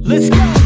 Let's go.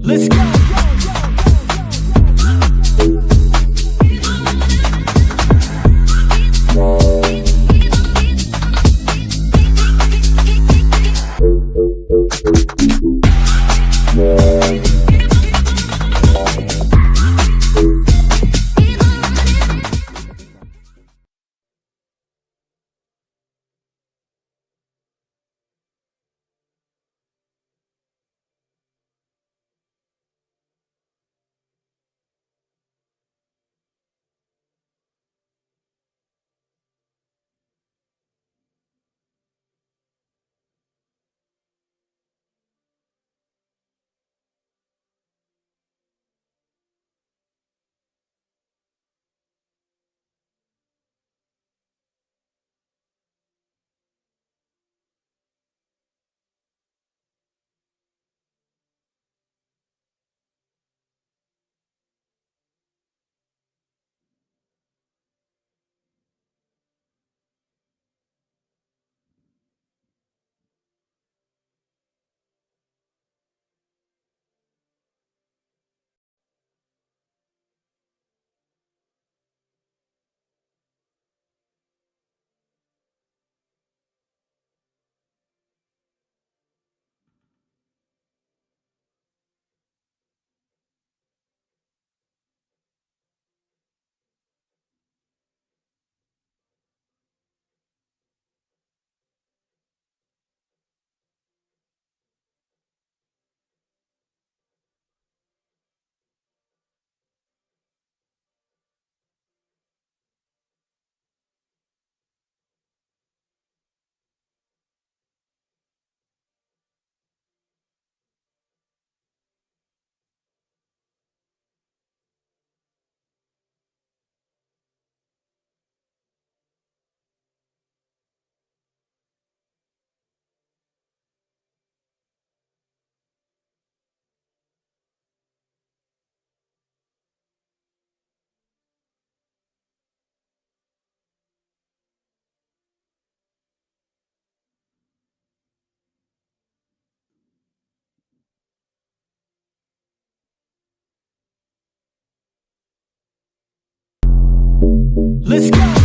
Let's go. Let's go.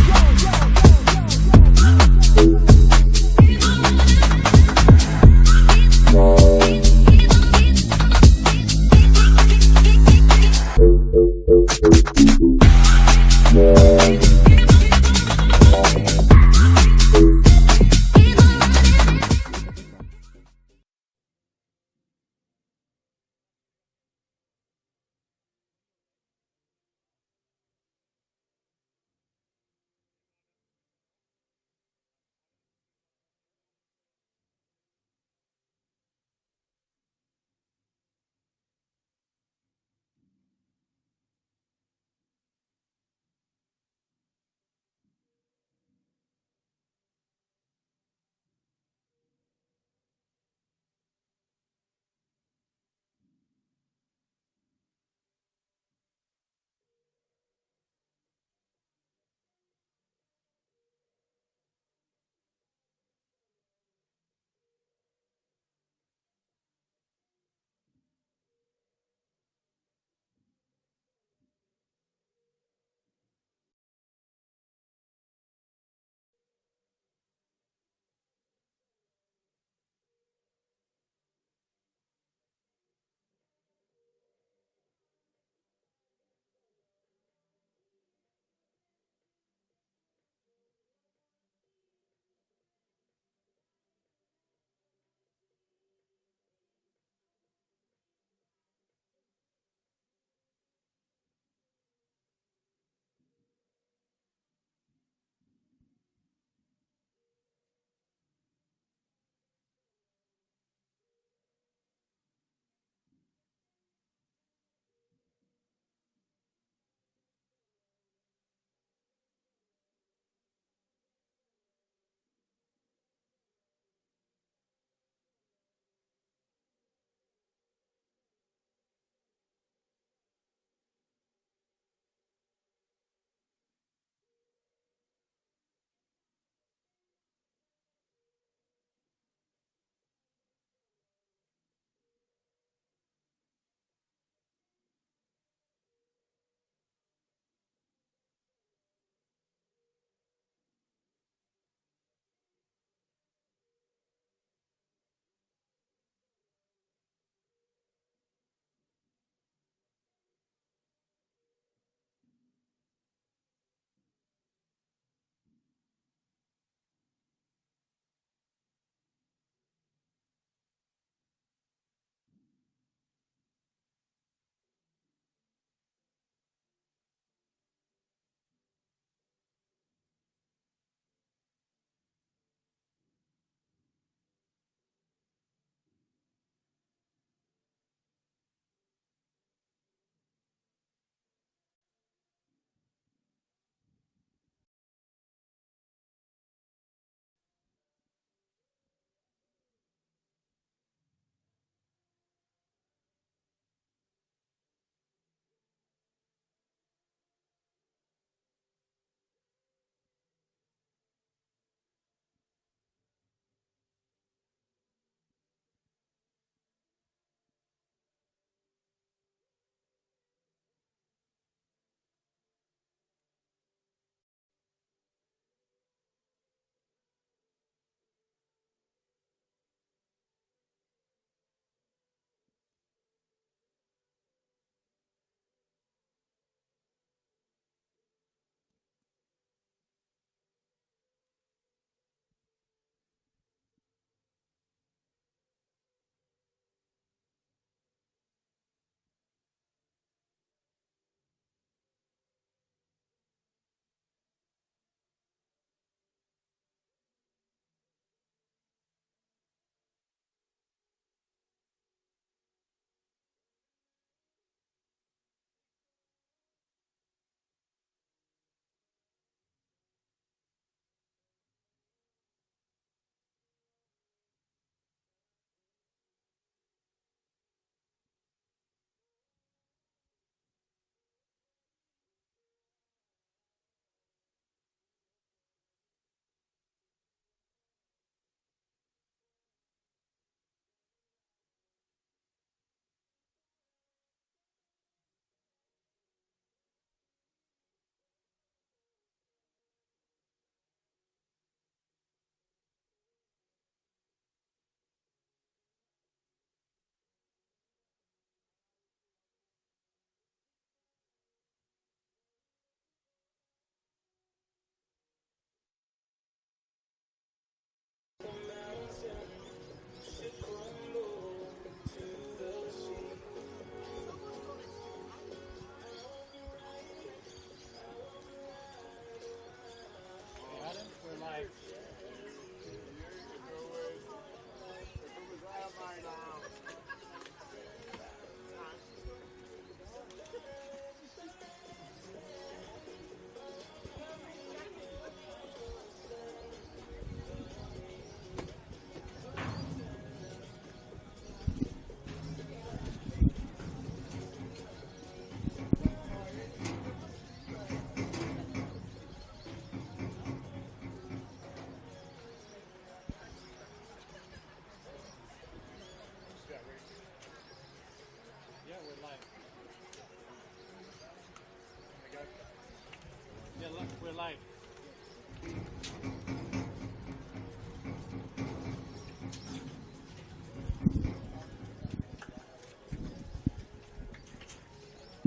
live.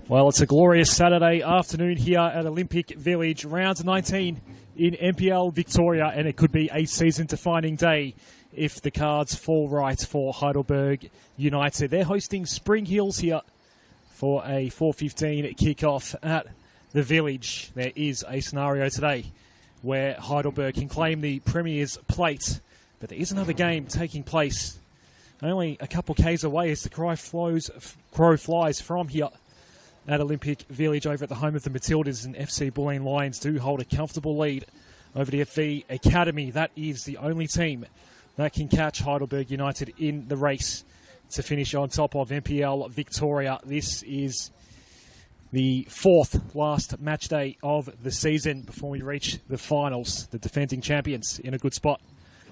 Well, it's a glorious Saturday afternoon here at Olympic Village, round 19 in NPL Victoria, and it could be a season-defining day if the cards fall right for Heidelberg United. They're hosting Spring Hills here for a 4:15 kickoff at the Village. There is a scenario today where Heidelberg can claim the Premier's plate, but there is another game taking place only a couple k's away as the crow flies from here at Olympic Village over at the home of the Matildas, and FC Bulleen Lions do hold a comfortable lead over the FV Academy. That is the only team that can catch Heidelberg United in the race to finish on top of NPL Victoria. This is the fourth last match day of the season before we reach the finals. The defending champions in a good spot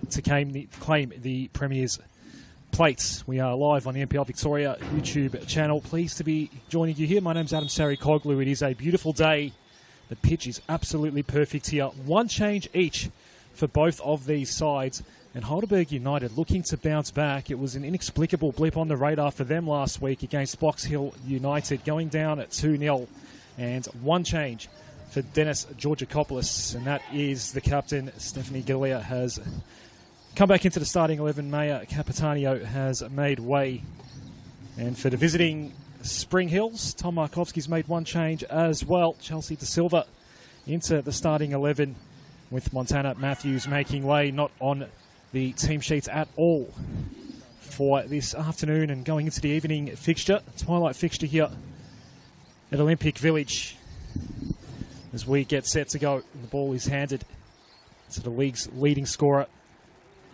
to claim the Premier's plates. We are live on the NPL Victoria YouTube channel. Pleased to be joining you here. My name's Adam Sarikoglu. It is a beautiful day. The pitch is absolutely perfect here. One change each for both of these sides. And Heidelberg United looking to bounce back. It was an inexplicable blip on the radar for them last week against Box Hill United, going down at 2-0. And one change for Dennis Georgakopoulos, and that is the captain. Stephanie Galea has come back into the starting 11. Maya Capitanio has made way. And for the visiting Spring Hills, Tom Markovsky's made one change as well. Chelsea De Silva into the starting 11, with Montana Matthews making way, not on the team sheets at all for this afternoon and going into the evening fixture, twilight fixture here at Olympic Village. As we get set to go, the ball is handed to the league's leading scorer.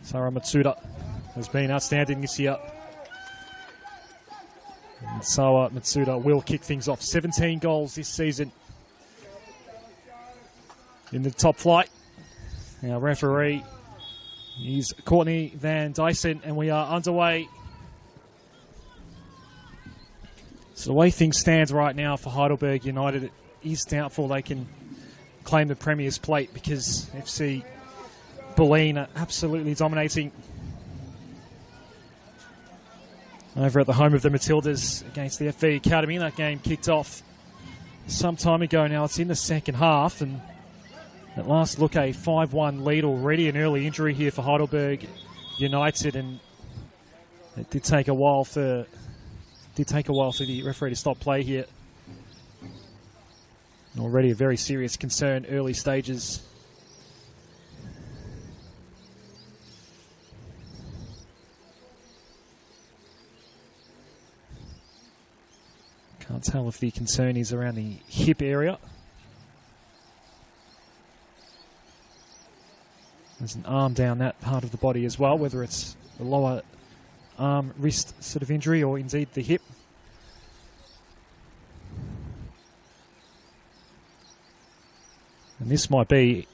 Sarah Matsuda has been outstanding this year. And Sarah Matsuda will kick things off. 17 goals this season in the top flight. Our referee is Courtney Van Dyson, and we are underway. So the way things stand right now for Heidelberg United, it is doubtful they can claim the Premier's plate because FC Bulleen are absolutely dominating over at the home of the Matildas against the FV Academy. That game kicked off some time ago now. It's in the second half, and at last look, a 5-1 lead already. An early injury here for Heidelberg United, and it did take a while for the referee to stop play here. And already a very serious concern early stages. Can't tell if the concern is around the hip area. There's an arm down that part of the body as well, whether it's the lower arm, wrist sort of injury or indeed the hip. And this might be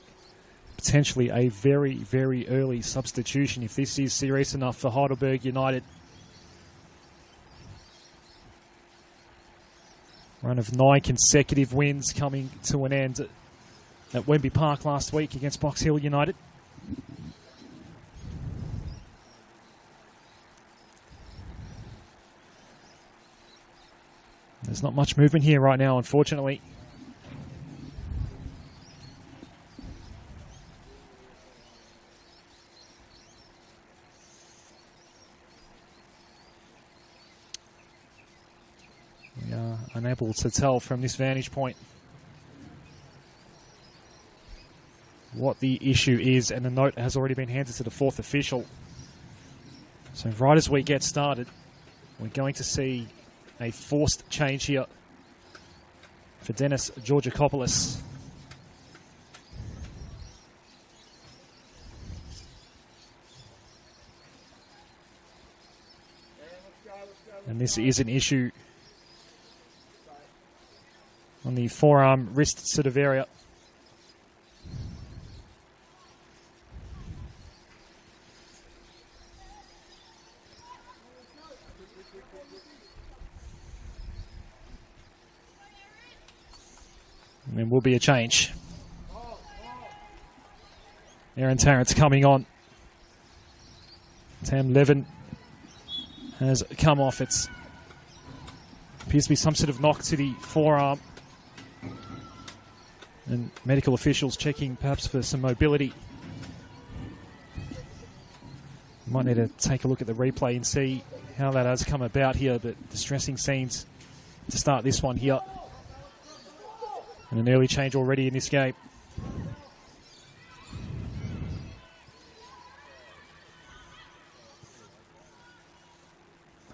potentially a very, very early substitution if this is serious enough for Heidelberg United. Run of 9 consecutive wins coming to an end at Wembley Park last week against Box Hill United. There's not much movement here right now, unfortunately. We are unable to tell from this vantage point what the issue is, and the note has already been handed to the fourth official. So right as we get started, we're going to see a forced change here for Dennis Georgakopoulos. And this is an issue on the forearm, wrist sort of area. And there will be a change. Aaron Tarrant's coming on. Tam Levin has come off. It appears to be some sort of knock to the forearm. And medical officials checking perhaps for some mobility. Might need to take a look at the replay and see how that has come about here, but distressing scenes to start this one here. And an early change already in this game.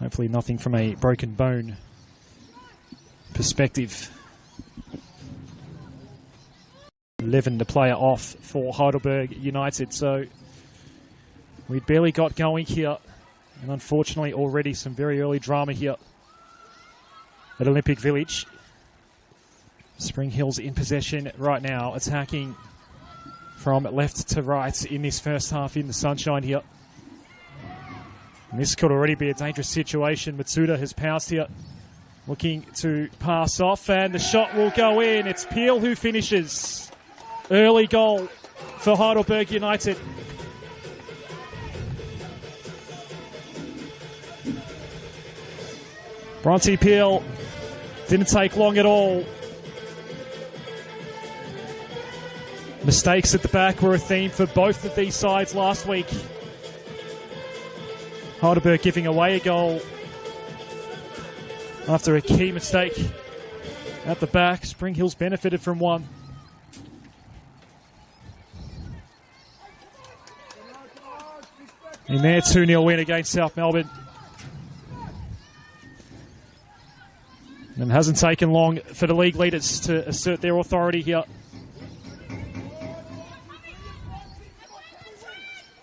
Hopefully nothing from a broken bone perspective. Levin, the player, off for Heidelberg United, so we barely got going here, and unfortunately already some very early drama here at Olympic Village. Spring Hills in possession right now, attacking from left to right in this first half in the sunshine here. And this could already be a dangerous situation. Matsuda has pounced here, looking to pass off, and the shot will go in. It's Peel who finishes. Early goal for Heidelberg United. Bronte Peel didn't take long at all. Mistakes at the back were a theme for both of these sides last week. Heidelberg giving away a goal after a key mistake at the back. Spring Hills benefited from one. In their 2-0 win against South Melbourne. And it hasn't taken long for the league leaders to assert their authority here.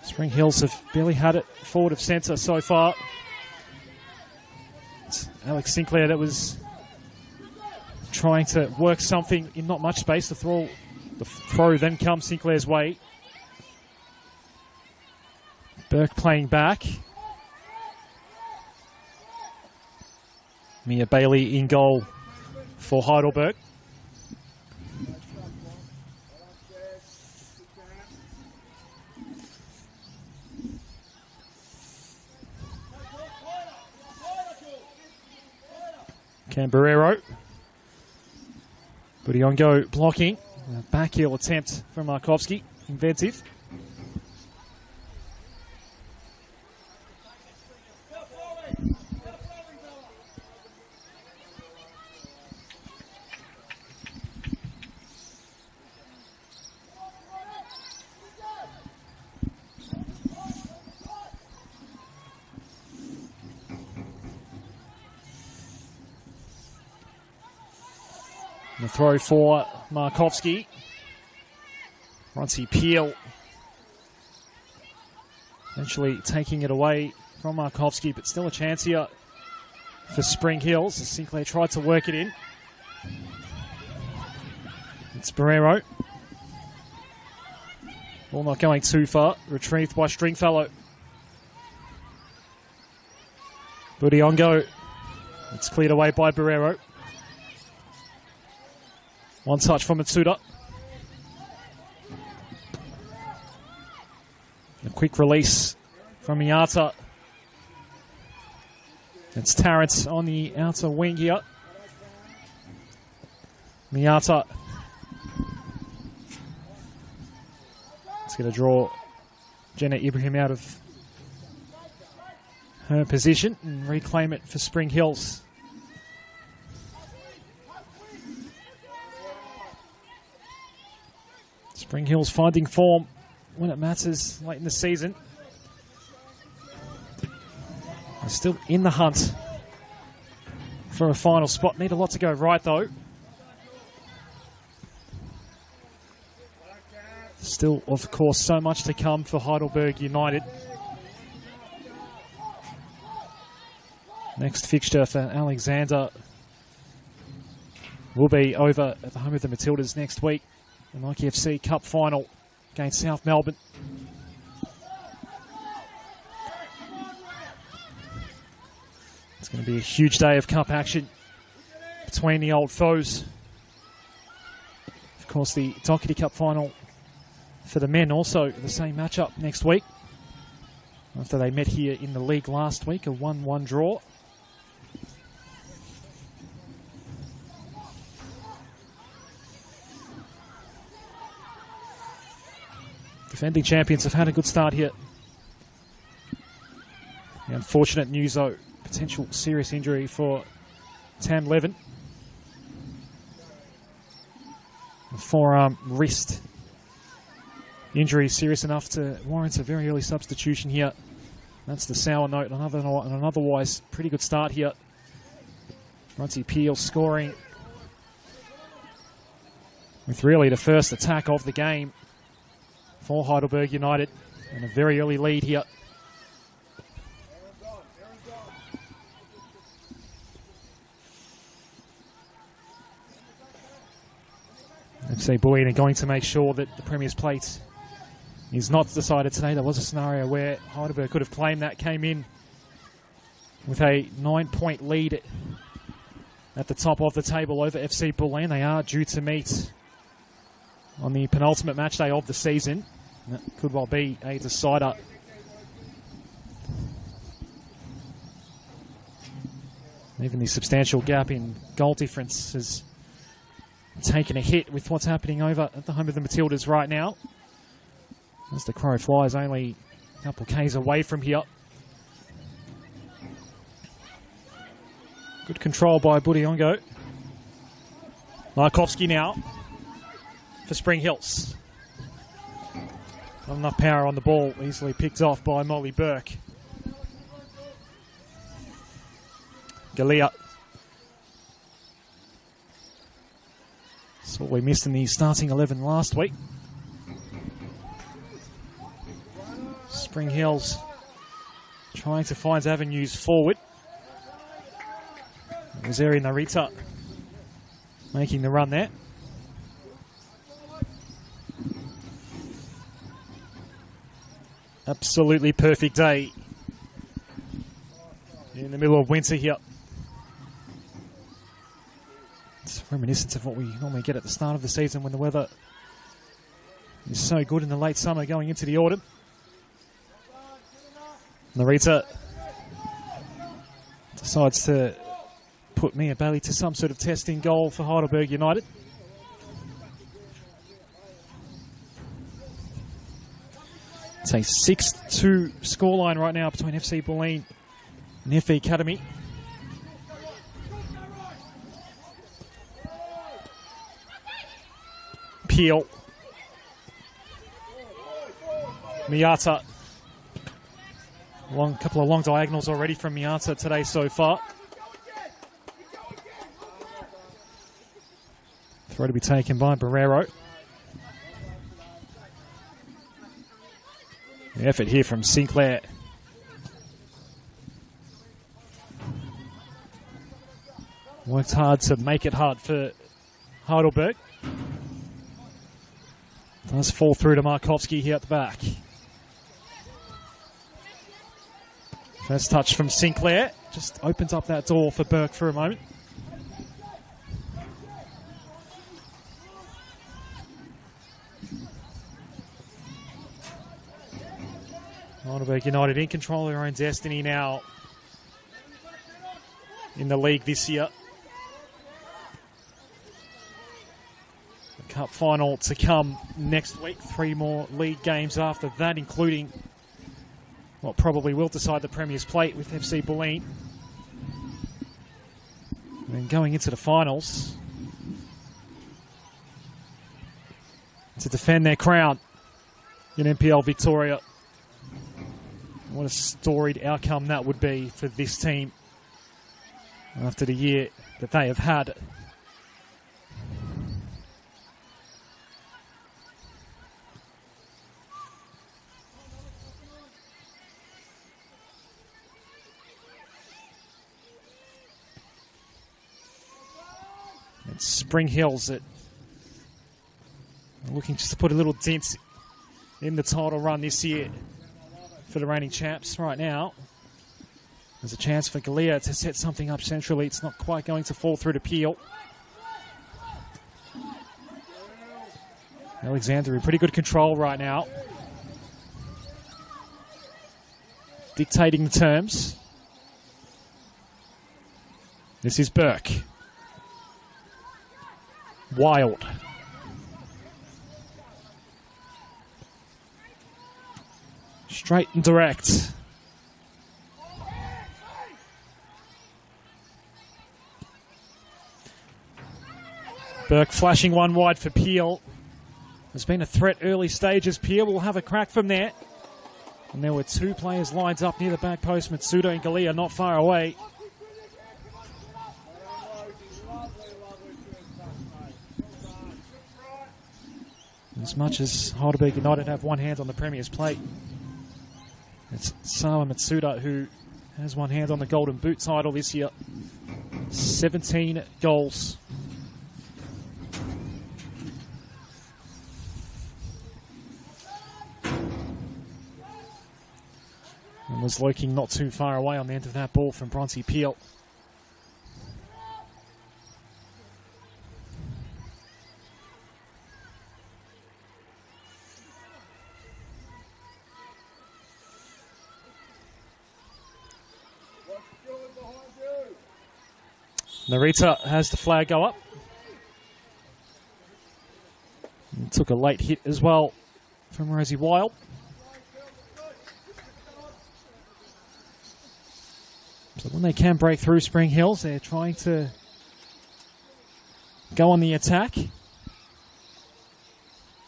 Spring Hills have barely had it forward of centre so far. It's Alex Sinclair that was trying to work something in not much space. The throw then comes Sinclair's way. Burke playing back. Mia Bailey in goal for Heidelberg. Camberero. Budiongo blocking. A back heel attempt from Markovski. Inventive. The throw for Markovski. Roncie Peel eventually taking it away from Markovski, but still a chance here for Spring Hills. Sinclair tried to work it in. It's Barrero. Ball not going too far. Retrieved by Stringfellow. Budiongo. It's cleared away by Barrero. One touch from Matsuda. A quick release from Miata. It's Tarrant on the outer wing here. Miata. It's going to draw Jenna Ibrahim out of her position and reclaim it for Spring Hills. Spring Hills finding form when it matters late in the season. They're still in the hunt for a final spot. Need a lot to go right though. Still, of course, so much to come for Heidelberg United. Next fixture for Alexander will be over at the home of the Matildas next week. The Nike FC Cup final against South Melbourne. It's going to be a huge day of cup action between the old foes. Of course, the Doherty Cup final for the men also the same matchup next week after they met here in the league last week, a 1-1 draw. Defending champions have had a good start here. The unfortunate news though, potential serious injury for Tam Levin. A forearm wrist injury serious enough to warrant a very early substitution here. That's the sour note on an otherwise pretty good start here. Runty Peel scoring with really the first attack of the game for Heidelberg United and a very early lead here. FC Bulleen are going to make sure that the Premier's Plate is not decided today. There was a scenario where Heidelberg could have claimed that, came in with a 9-point lead at the top of the table over FC Bulleen. They are due to meet on the penultimate match day of the season. That could well be a decider. Even the substantial gap in goal difference has taken a hit with what's happening over at the home of the Matildas right now, as the Crow flies only a couple of Ks away from here. Good control by Budiongo. Markovski now for Spring Hills. Not enough power on the ball, easily picked off by Molly Burke. Galea. That's what we missed in the starting 11 last week. Spring Hills trying to find avenues forward. Roseri Narita making the run there. Absolutely perfect day in the middle of winter here. It's reminiscent of what we normally get at the start of the season when the weather is so good in the late summer going into the autumn. Narita decides to put Mia Bailey to some sort of testing goal for Heidelberg United. It's a 6-2 scoreline right now between FC Bulleen and FE Academy. Peel. Miata. Couple of long diagonals already from Miata today so far. Throw to be taken by Barrero. The effort here from Sinclair. Worked hard to make it hard for Heidelberg. Does fall through to Markovski here at the back. First touch from Sinclair. Just opens up that door for Burke for a moment. Heidelberg United in control of their own destiny now in the league this year. The cup final to come next week. 3 more league games after that, including what probably will decide the Premier's Plate with FC Bulleen. And then going into the finals to defend their crown in NPL Victoria. What a storied outcome that would be for this team after the year that they have had. It's Spring Hills that are looking just to put a little dent in the title run this year for the reigning champs right now. There's a chance for Galea to set something up centrally. It's not quite going to fall through to Peel. Alexander in pretty good control right now. Dictating the terms. This is Burke. Wild. Straight and direct. Burke flashing one wide for Peel. There's been a threat early stages. Peel will have a crack from there. And there were two players lined up near the back post. Matsuda and Galea not far away. As much as Heidelberg United have one hand on the Premier's plate, it's Sawa Matsuda who has one hand on the Golden Boot title this year. 17 goals. And was lurking not too far away on the end of that ball from Bronte Peel. Narita has the flag go up. And took a late hit as well from Rosie Wild. So when they can break through Spring Hills, they're trying to go on the attack.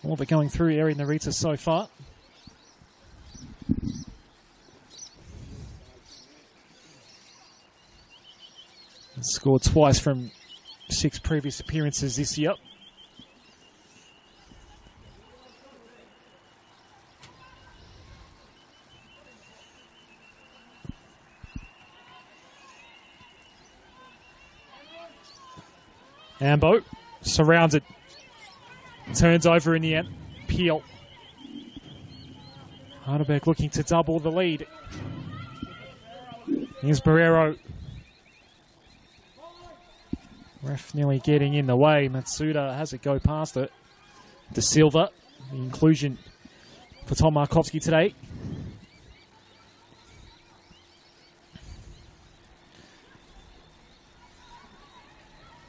All of it going through Eri Narita so far. Scored twice from 6 previous appearances this year. Ambo, surrounded. Turns over in the end. Peel. Heidelberg looking to double the lead. Here's Barrero. Ref nearly getting in the way. Matsuda has it go past it. De Silva, the inclusion for Tom Markovski today.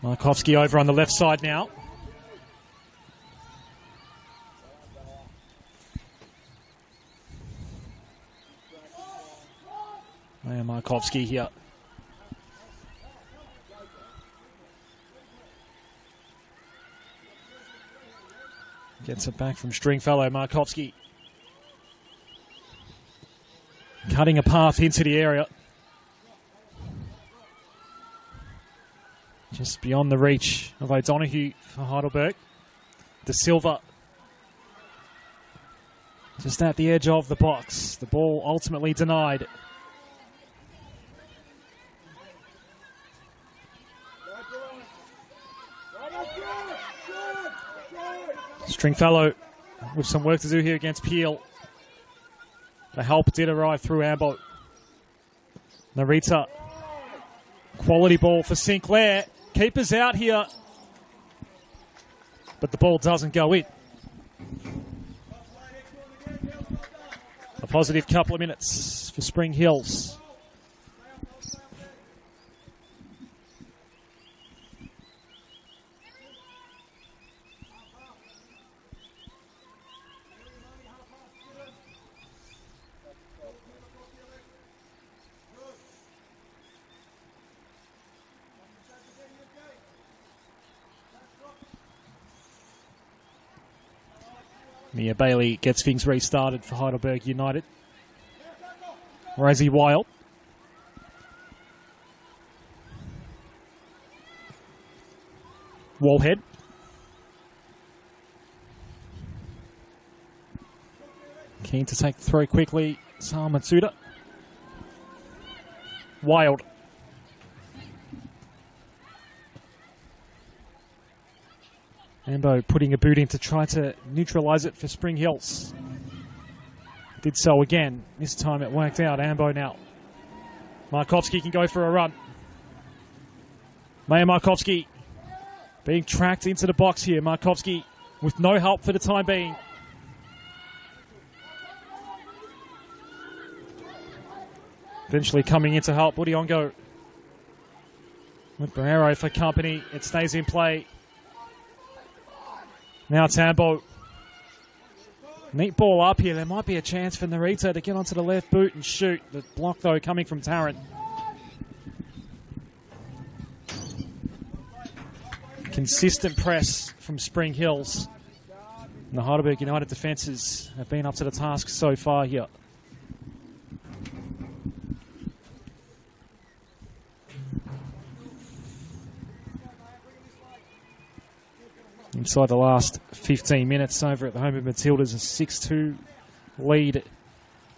Markovski over on the left side now. And Markovski here. Gets it back from Stringfellow. Markovski cutting a path into the area. Just beyond the reach of O'Donoghue for Heidelberg. De Silva just at the edge of the box. The ball ultimately denied. Stringfellow with some work to do here against Peel. The help did arrive through Ambo. Narita. Quality ball for Sinclair. Keeper's out here. But the ball doesn't go in. A positive couple of minutes for Spring Hills. Mia Bailey gets things restarted for Heidelberg United. Rosie Wild. Wallhead. Keen to take the throw quickly. Sawa Matsuda. Wild. Ambo putting a boot in to try to neutralise it for Spring Hills. Did so again. This time it worked out. Ambo now. Markovski can go for a run. Maya Markovski being tracked into the box here. Markovski with no help for the time being. Eventually coming in to help, Budiongo with Barrero for company. It stays in play. Now Tambo. Neat ball up here. There might be a chance for Narita to get onto the left boot and shoot. The block, though, coming from Tarrant. Consistent press from Spring Hills. And the Heidelberg United defences have been up to the task so far here. Inside the last 15 minutes over at the home of Matildas, a 6-2 lead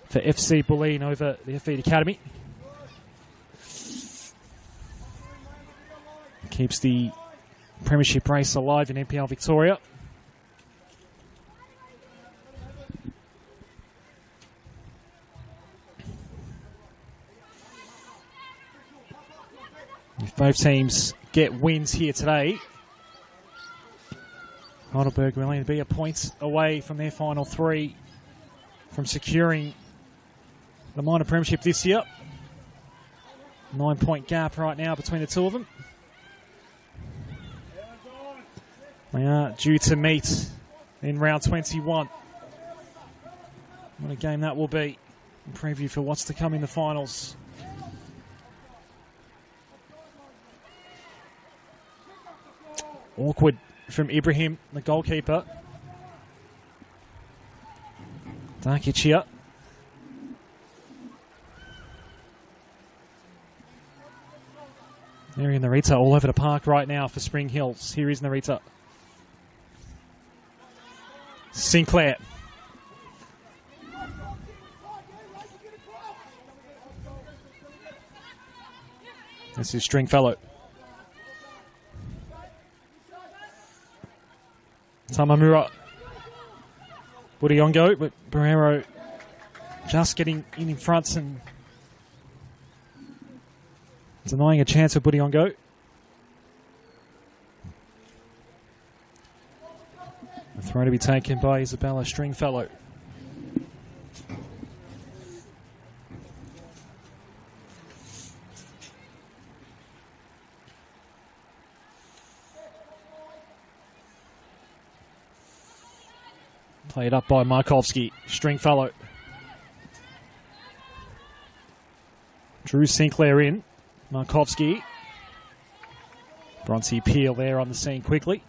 for FC Bulleen over the F8 Academy. Keeps the premiership race alive in NPL Victoria. If both teams get wins here today, Heidelberg will only be a point away from their final three from securing the minor premiership this year. 9-point gap right now between the two of them. They are due to meet in round 21. What a game that will be. A preview for what's to come in the finals. Awkward from Ibrahim, the goalkeeper. Darkic here. There in Narita all over the park right now for Spring Hills. Here is Narita. Sinclair. This is Stringfellow. Tamamura. Budiongo, but Barrero just getting in front and denying a chance for Budiongo. A throw to be taken by Isabella Stringfellow. Played up by Markovsky. Stringfellow. Drew Sinclair in. Markovsky. Bronte Peel there on the scene quickly.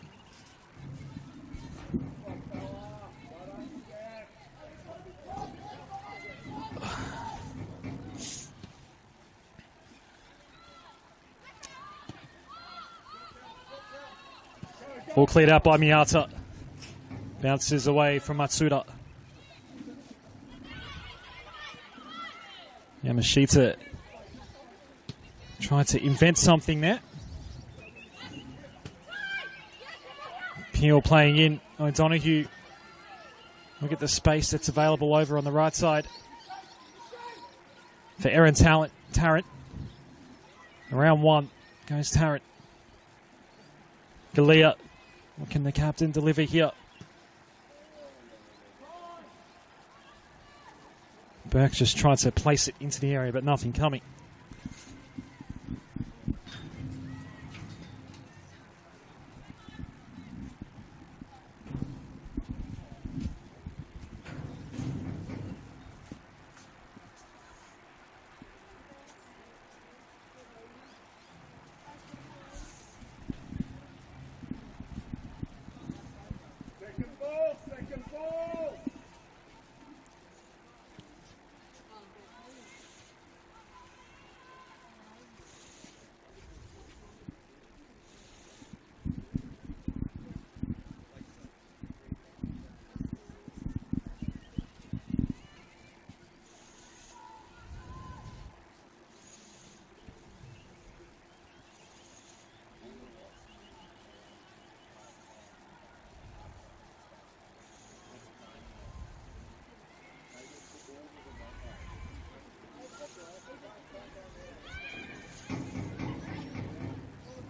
All cleared out by Miyata. Bounces away from Matsuda. Yamashita tried to invent something there. Peel playing in. O'Donoghue. Look at the space that's available over on the right side for Aaron Tarrant. Around one goes Tarrant. Galea. What can the captain deliver here? Burke just tried to place it into the area, but nothing coming. Second ball.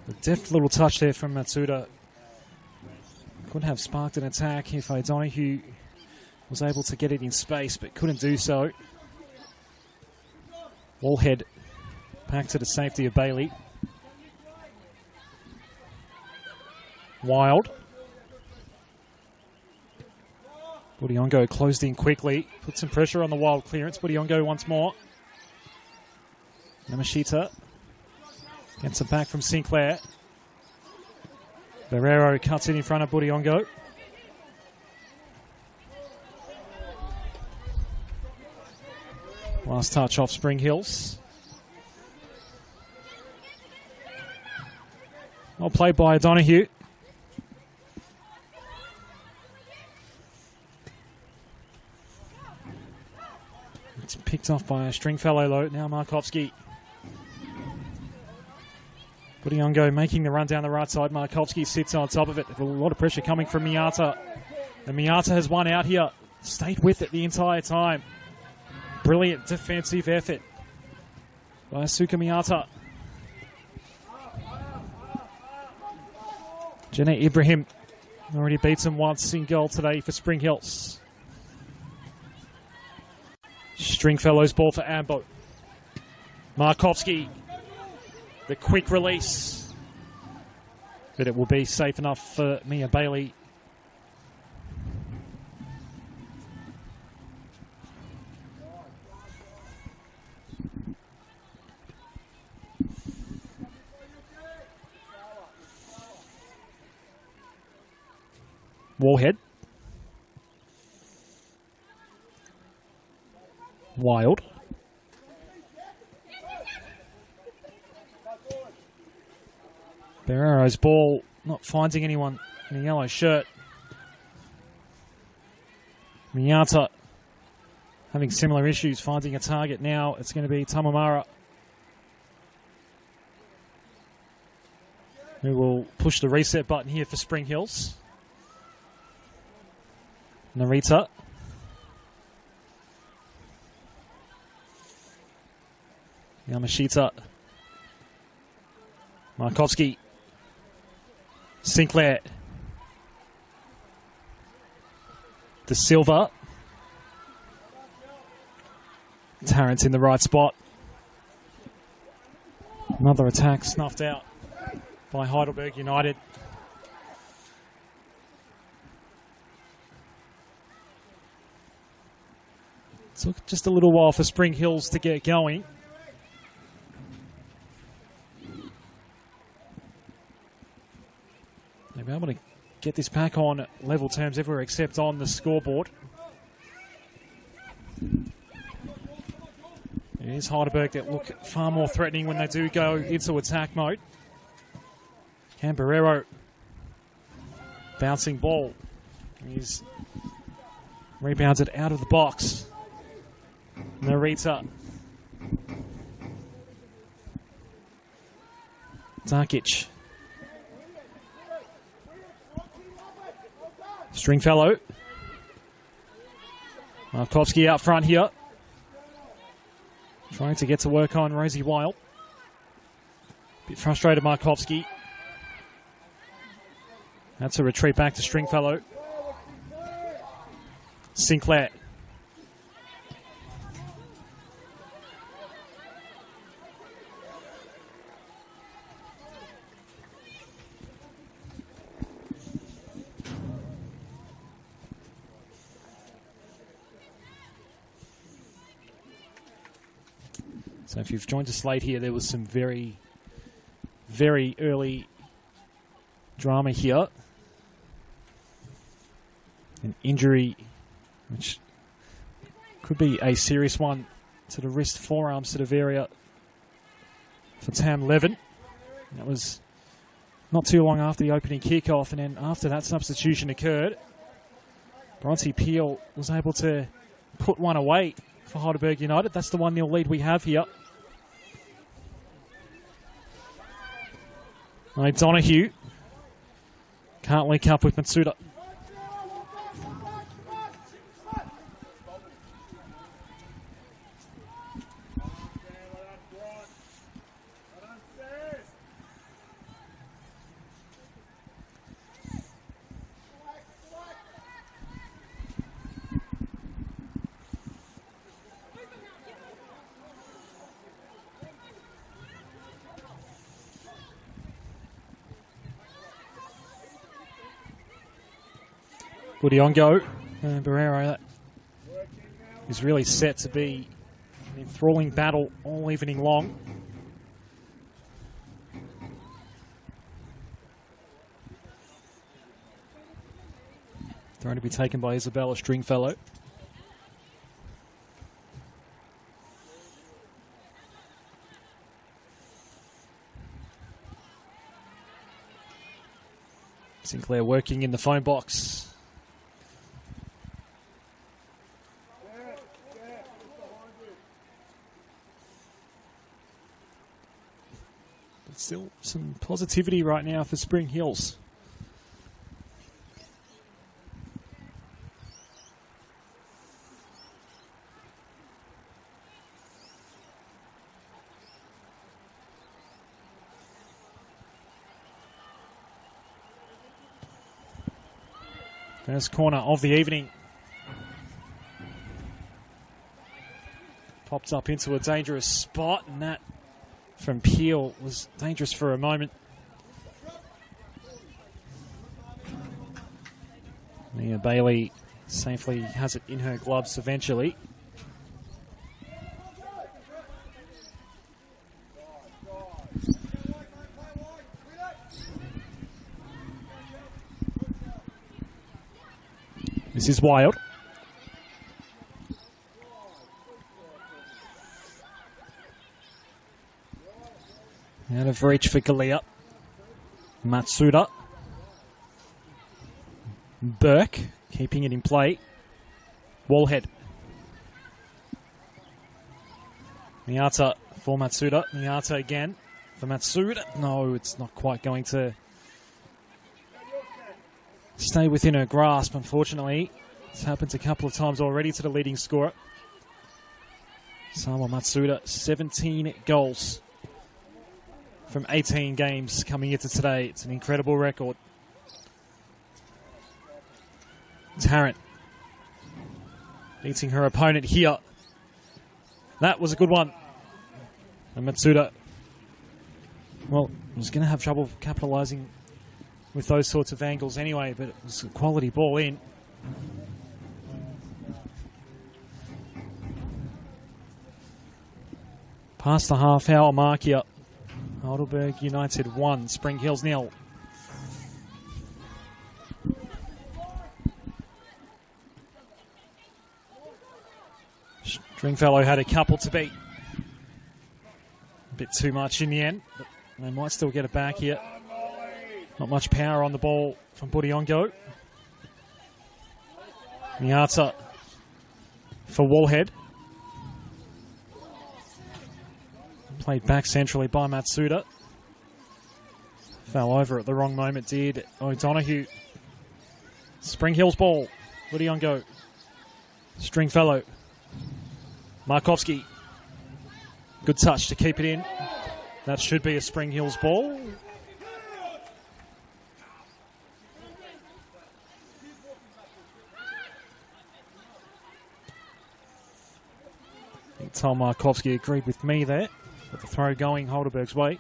A deft little touch there from Matsuda. Could have sparked an attack if O'Donoghue was able to get it in space, but couldn't do so. Wallhead back to the safety of Bailey. Wild. Budiongo closed in quickly. Put some pressure on the Wild clearance. Budiongo once more. Yamashita gets it back from Sinclair. Barrero cuts it in front of Budiongo. Last touch off Spring Hills. Well played by O'Donoghue. It's picked off by a Stringfellow though. Now Markovski. Budiongo making the run down the right side. Markovski sits on top of it. A lot of pressure coming from Miata. And Miata has won out here. Stayed with it the entire time. Brilliant defensive effort by Asuka Miata. Jenna Ibrahim already beats him once in goal today for Spring Hills. Stringfellow's ball for Ambo. Markovski. The quick release. But it will be safe enough for Mia Bailey. Warhead. Wild. Barrero's ball not finding anyone in a yellow shirt. Miata having similar issues finding a target now. It's going to be Tamamara who will push the reset button here for Spring Hills. Narita. Yamashita. Markovski. Sinclair. De Silva. Tarrant in the right spot. Another attack snuffed out by Heidelberg United. Took just a little while for Spring Hills to get going. They'll be able to get this back on level terms everywhere except on the scoreboard. It is Heidelberg that look far more threatening when they do go into attack mode. Camberero. Bouncing ball. He's rebounded out of the box. Narita. Darkic. Stringfellow. Markovski out front here. Trying to get to work on Rosie Wild. Bit frustrated Markovski. That's a retreat back to Stringfellow. Sinclair. So if you've joined us late here, there was some very, very early drama here. An injury, which could be a serious one to the wrist forearm sort of area for Tam Levin. That was not too long after the opening kickoff, and then after that substitution occurred, Bronte Peel was able to put one away for Heidelberg United. That's the 1-0 lead we have here. O'Donoghue can't link up with Matsuda. Budiongo and Barrero. That is really set to be an enthralling battle all evening long. Thrown to be taken by Isabella Stringfellow. Sinclair working in the phone box. But still some positivity right now for Spring Hills. First corner of the evening. Popped up into a dangerous spot, and that from Peel was dangerous for a moment. Mia Bailey safely has it in her gloves eventually. This is Wild. Out of reach for Galea. Matsuda. Burke keeping it in play. Wallhead. Miata for Matsuda. Miata again for Matsuda. No, it's not quite going to stay within her grasp, unfortunately. It's happened a couple of times already to the leading scorer. Sawa Matsuda, 17 goals from 18 games coming into today. It's an incredible record. Tarrant beating her opponent here. That was a good one. And Matsuda, well, was going to have trouble capitalising with those sorts of angles anyway, but it was a quality ball in. Past the half-hour mark here. Heidelberg United 1, Spring Hills 0. Stringfellow had a couple to beat. A bit too much in the end, but they might still get it back here. Not much power on the ball from Budiongo. Miata for Wallhead. Played back centrally by Matsuda. Fell over at the wrong moment, did O'Donoghue. Spring Hills ball. Budiongo. Stringfellow. Markovsky. Good touch to keep it in. That should be a Spring Hills ball. I think Tom Markovsky agreed with me there. But the throw going Heidelberg's way.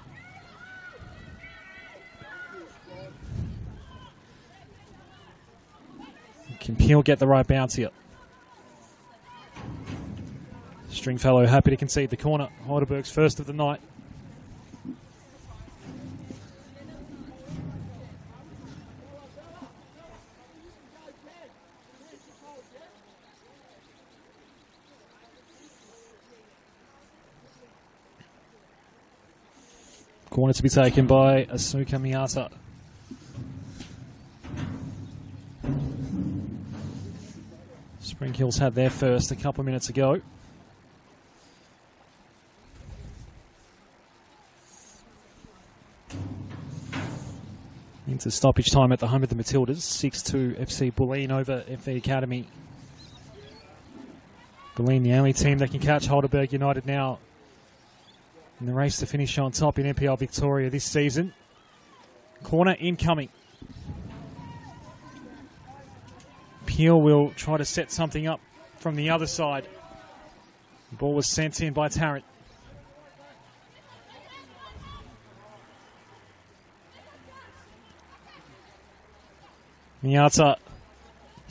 Can Peel get the right bounce here? Stringfellow happy to concede the corner. Heidelberg's first of the night. Corner to be taken by Asuka Miata. Spring Hills had their first a couple of minutes ago. Into stoppage time at the home of the Matildas. 6-2 FC Bulleen over FV Academy. Bulleen, the only team that can catch Heidelberg United now in the race to finish on top in NPL Victoria this season. Corner incoming. Peel will try to set something up from the other side. The ball was sent in by Tarrant. Miata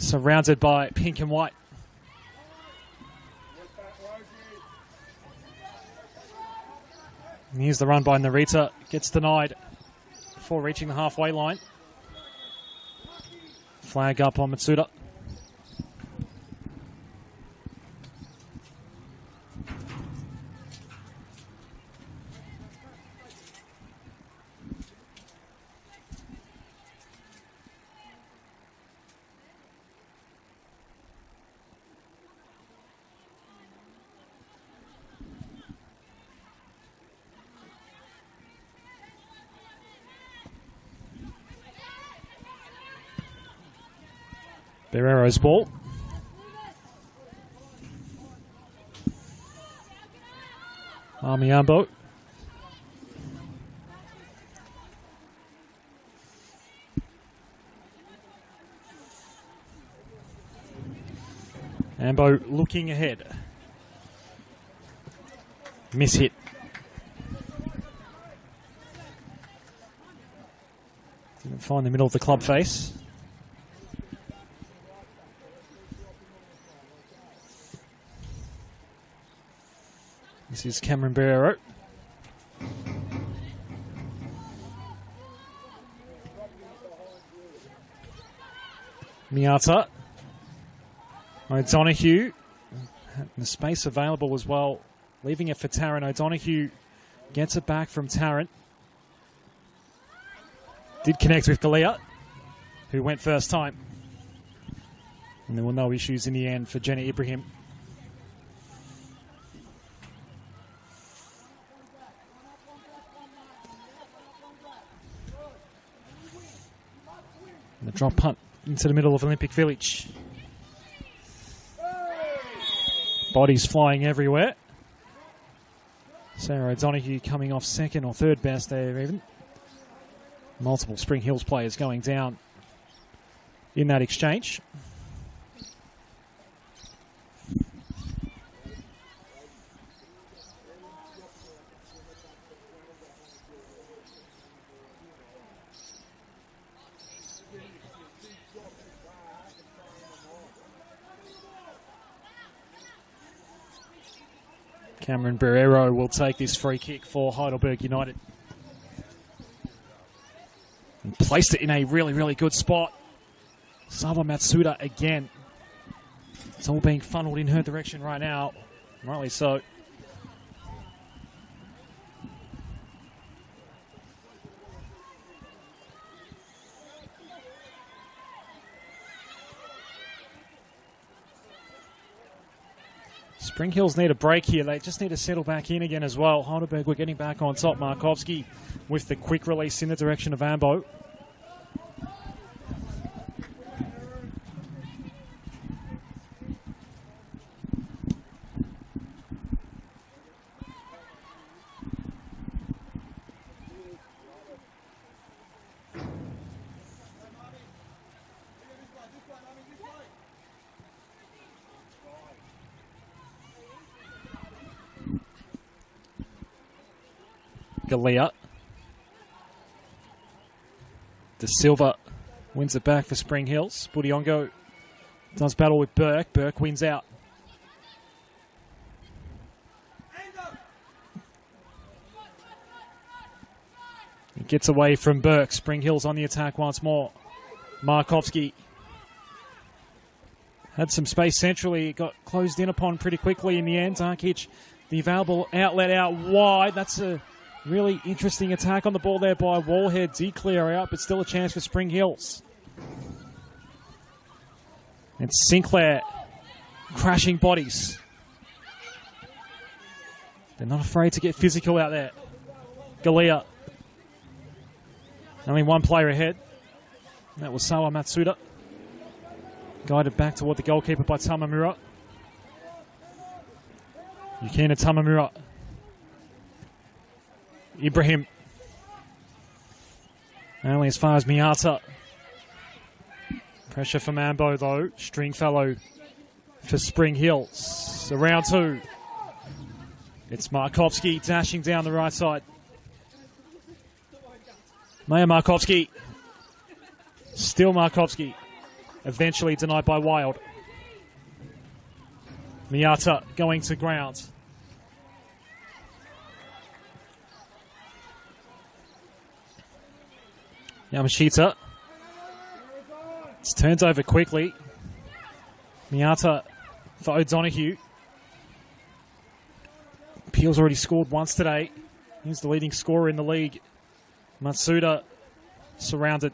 surrounded by pink and white. And here's the run by Narita. Gets denied before reaching the halfway line. Flag up on Matsuda. Barrero's ball. Armiambo. Ambo looking ahead. Miss hit. Didn't find the middle of the club face. This is Cameron Barrero. Miata. O'Donoghue. The space available as well. Leaving it for Tarrant. O'Donoghue gets it back from Tarrant. Did connect with Galea, who went first time. And there were no issues in the end for Jenna Ibrahim. And the drop punt into the middle of Olympic Village. Bodies flying everywhere. Sarah O'Donoghue coming off second or third best there even. Multiple Spring Hills players going down in that exchange. Cameron Barrero will take this free kick for Heidelberg United. And placed it in a really, really good spot. Sawa Matsuda again. It's all being funneled in her direction right now. Rightly so. Spring Hills need a break here. They just need to settle back in again as well. Heidelberg were getting back on top. Markovsky with the quick release in the direction of Ambo. Galea. De Silva wins it back for Spring Hills. Budiongo does battle with Burke. Burke wins out. He gets away from Burke. Spring Hills on the attack once more. Markovsky had some space centrally. It got closed in upon pretty quickly in the end. Tarkic, the available outlet out wide. That's a really interesting attack on the ball there by Wallhead. Did clear out, but still a chance for Spring Hills. And Sinclair crashing bodies. They're not afraid to get physical out there. Galea. Only one player ahead. That was Sawa Matsuda. Guided back toward the goalkeeper by Tamamura. Yukina Tamamura. Ibrahim. Only as far as Miata. Pressure from Ambo though. Stringfellow for Spring Hills. So round two. It's Markovsky dashing down the right side. Maya Markovsky. Still Markovsky. eventually denied by Wild. Miata going to ground. Yamashita. It's turned over quickly. Miata for O'Donoghue. Peel's already scored once today. He's the leading scorer in the league. Matsuda surrounded.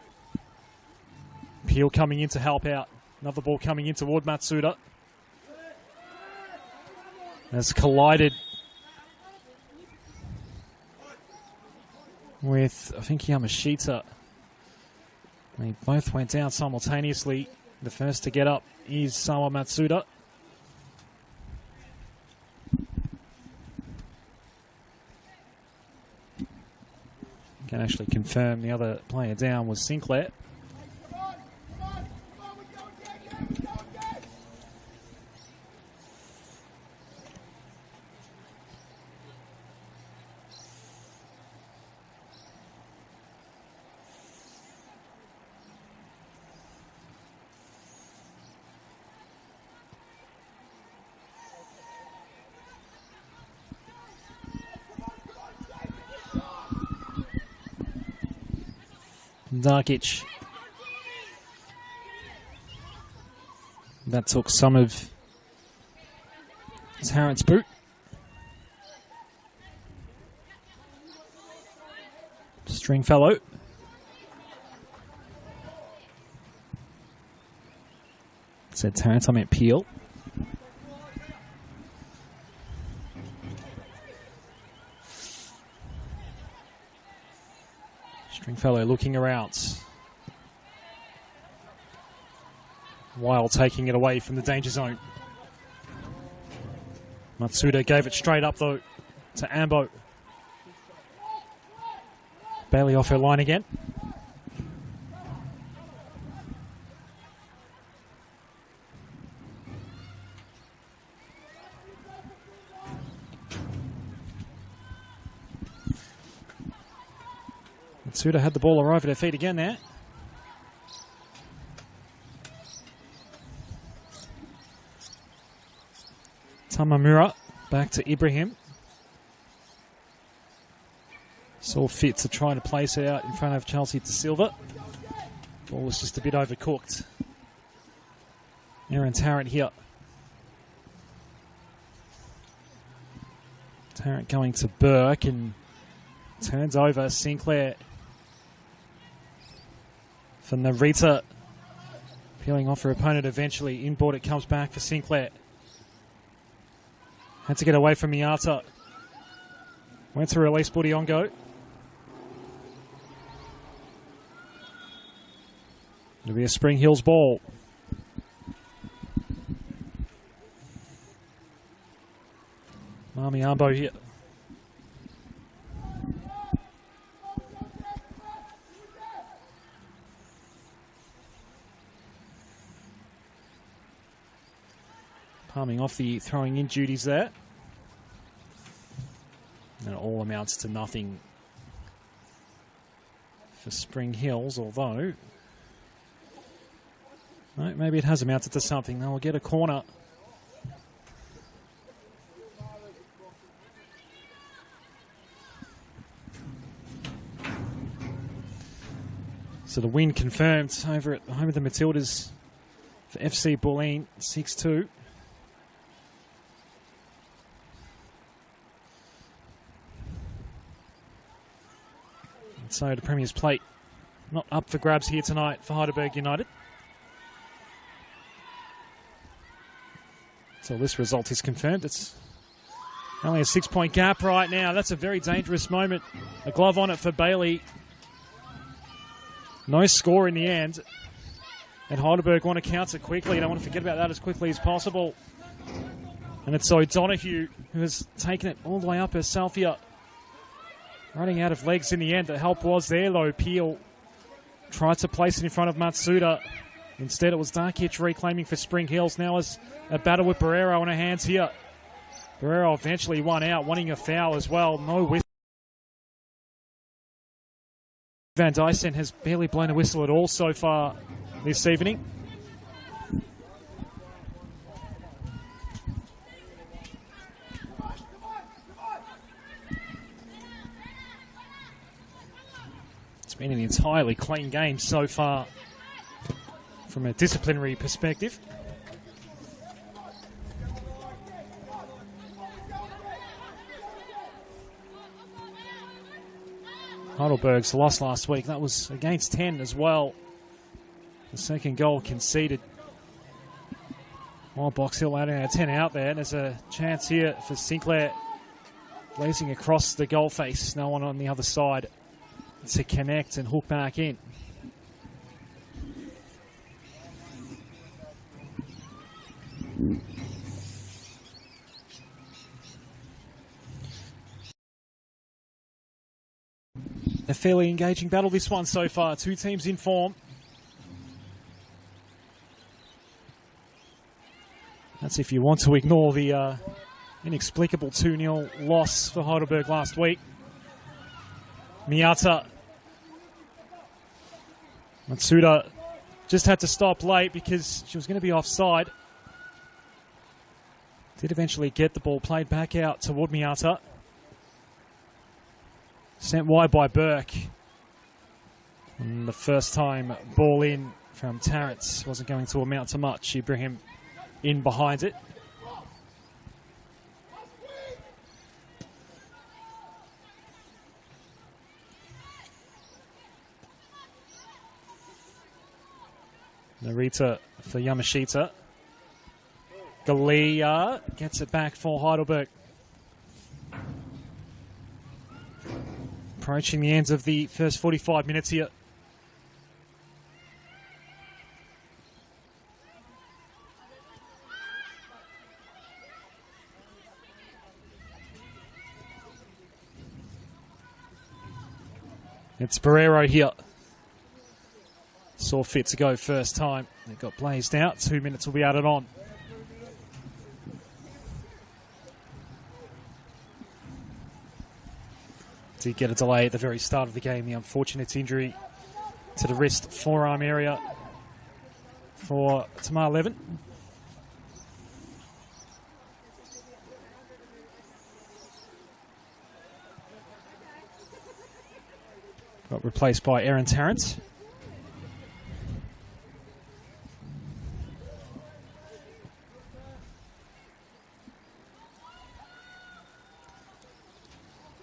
Peel coming in to help out. Another ball coming in toward Matsuda. Has collided with, I think, Yamashita. They both went down simultaneously. The first to get up is Sawa Matsuda. Can actually confirm the other player down was Sinclair. Darkic. That took some of Tarrant's boot. Stringfellow. Said Tarrant, I meant Peel. Stringfellow looking around. Wild taking it away from the danger zone. Matsuda gave it straight up though to Ambo. Bailey off her line again. Matsuda had the ball arrive at her feet again there. Tamamura back to Ibrahim. Saw fit to try to place it out in front of Chelsea De Silva. Ball was just a bit overcooked. Aaron Tarrant here. Tarrant going to Burke and turns over Sinclair for Narita. Peeling off her opponent eventually. Inboard it comes back for Sinclair. Had to get away from Miata. Went to release Budiongo. It'll be a Spring Hills ball. Mami Ambo here. Palming off the throwing in duties there. And it all amounts to nothing for Spring Hills, although no, maybe it has amounted to something. They'll get a corner. So the win confirmed over at home of the Matildas for FC Bulleen, 6-2. So the Premier's Plate not up for grabs here tonight for Heidelberg United. So this result is confirmed. It's only a 6-point gap right now. That's a very dangerous moment. A glove on it for Bailey. No score in the end. And Heidelberg want to counter quickly. They don't want to forget about that as quickly as possible. And it's O'Donoghue who has taken it all the way up herself here. Running out of legs in the end. The help was there though. Peel tried to place it in front of Matsuda. Instead, it was Darkic reclaiming for Spring Hills. Now is a battle with Barrero on her hands here. Barrero eventually won out, wanting a foul as well. No whistle. Van Dyson has barely blown a whistle at all so far this evening. been an entirely clean game so far from a disciplinary perspective. Heidelberg's loss last week, that was against 10 as well. The second goal conceded. While Box Hill adding a 10 out there, and there's a chance here for Sinclair blazing across the goal face. No one on the other side to connect and hook back in. A fairly engaging battle, this one so far. Two teams in form. That's if you want to ignore the inexplicable 2-0 loss for Heidelberg last week. Miyata. Matsuda just had to stop late because she was going to be offside. Did eventually get the ball played back out toward Miyata. Sent wide by Burke. And the first time ball in from Tarrant wasn't going to amount to much. Ibrahim in behind it. Narita for Yamashita. Galea gets it back for Heidelberg. Approaching the end of the first 45 minutes here. It's Barrero here. Saw fit to go first time. It got blazed out. 2 minutes will be added on. Did get a delay at the very start of the game. The unfortunate injury to the wrist forearm area for Tamar Levin. Got replaced by Aaron Tarrant.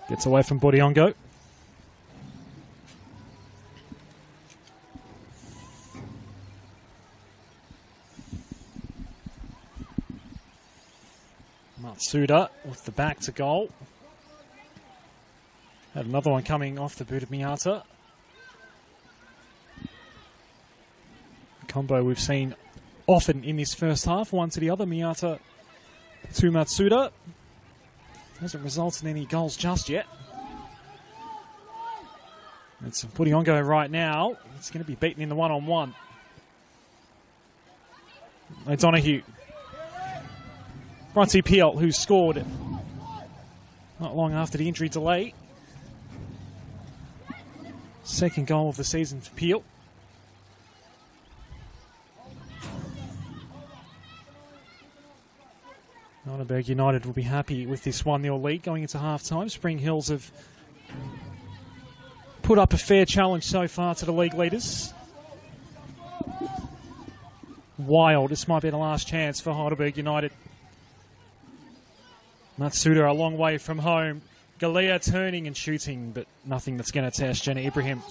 Gets away from Bodiongo. Matsuda with the back to goal. Had another one coming off the boot of Miyata. A combo we've seen often in this first half. One to the other. Miyata to Matsuda. Hasn't resulted in any goals just yet. It's Bodiongo right now. It's going to be beaten in the one-on-one. O'Donoghue. Bronte Peel, who scored not long after the injury delay. Second goal of the season for Peel. Heidelberg United will be happy with this 1-0 lead going into half-time. Spring Hills have put up a fair challenge so far to the league leaders. Wild, this might be the last chance for Heidelberg United. Matsuda a long way from home. Galea turning and shooting, but nothing that's going to test Jenna Ibrahim.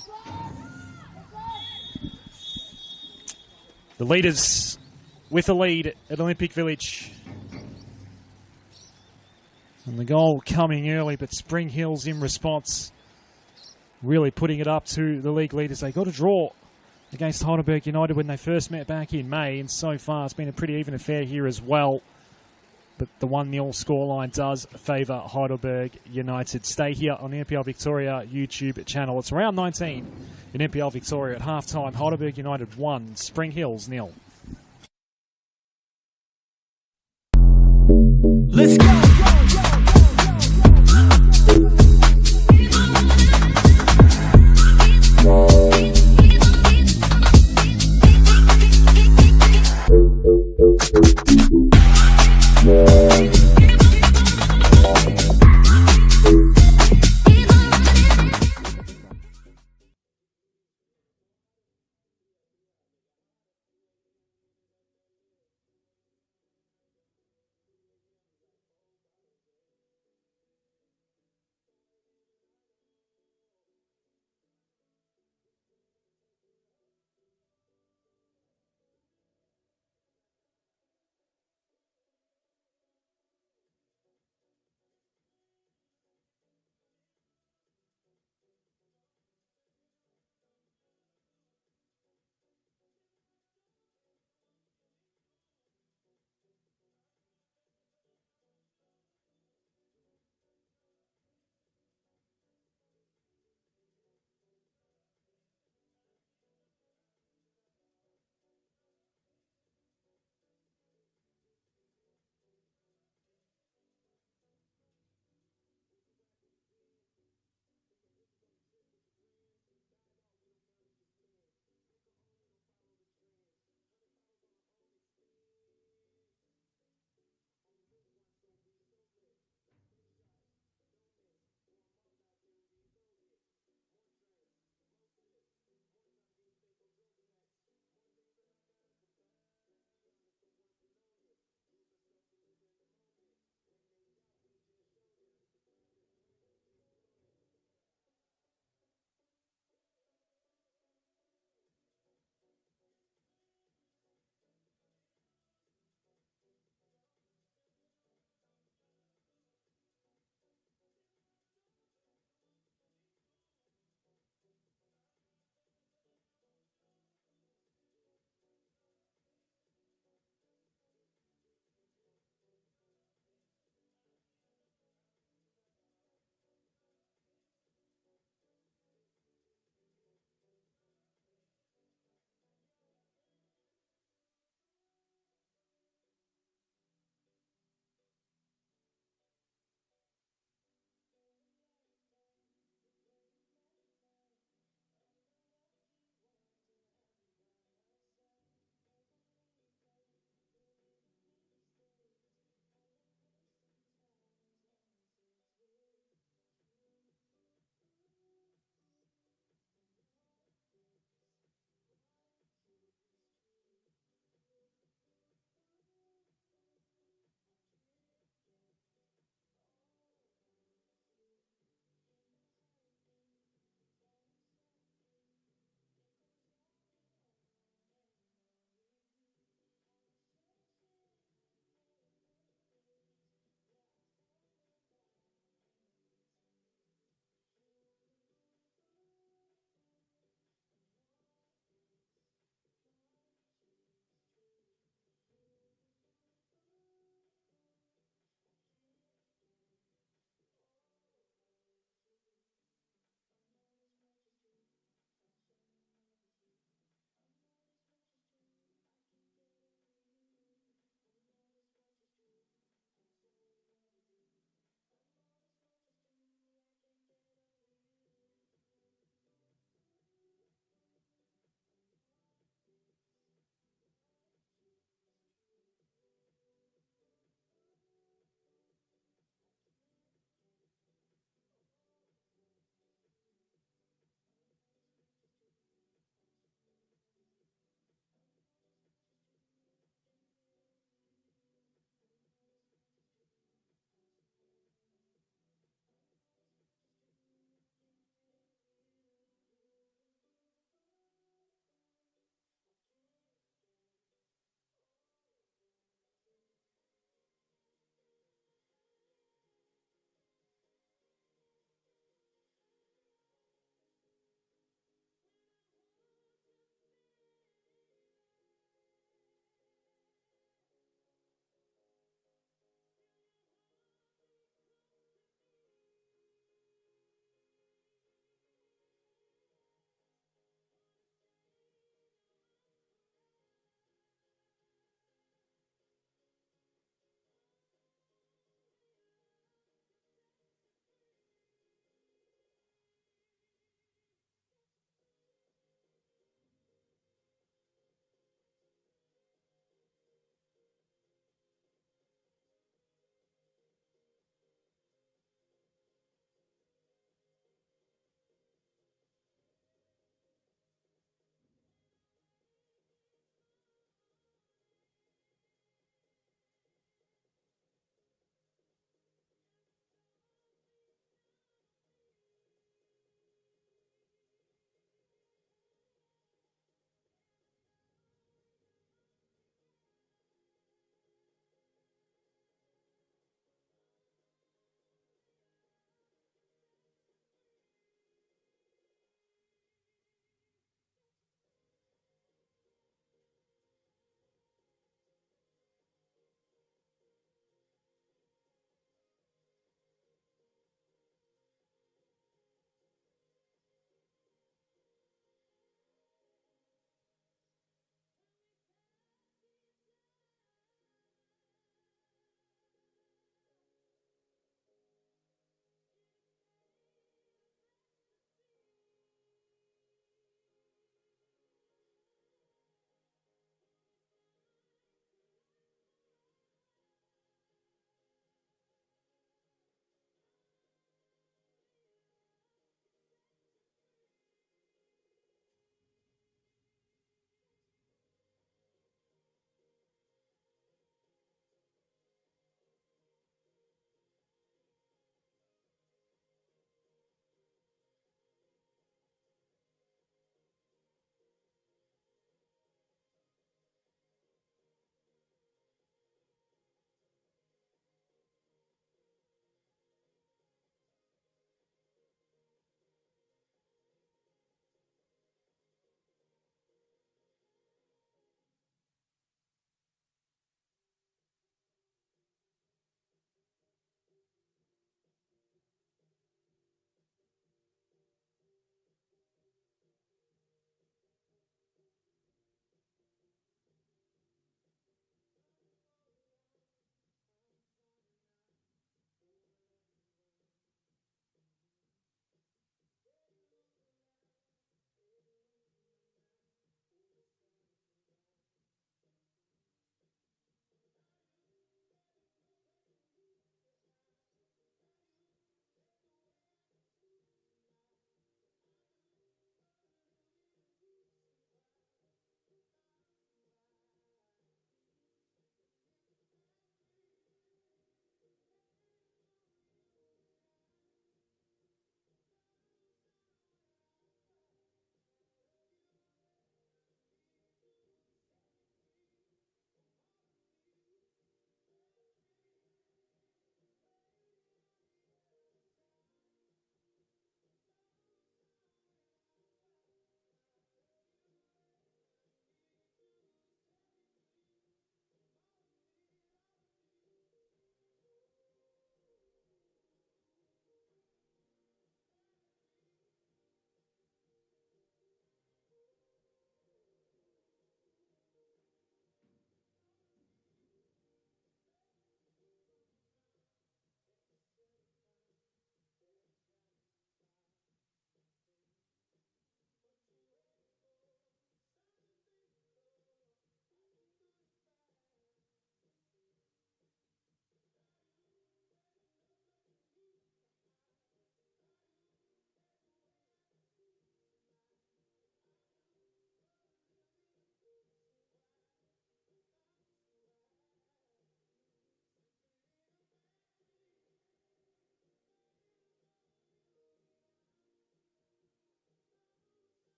The leaders with a lead at Olympic Village. And the goal coming early, but Spring Hills in response really putting it up to the league leaders. They got a draw against Heidelberg United when they first met back in May, and so far it's been a pretty even affair here as well. But the 1-0 scoreline does favour Heidelberg United. Stay here on the NPL Victoria YouTube channel. It's round 19 in NPL Victoria at half-time. Heidelberg United 1, Spring Hills 0. Let's go!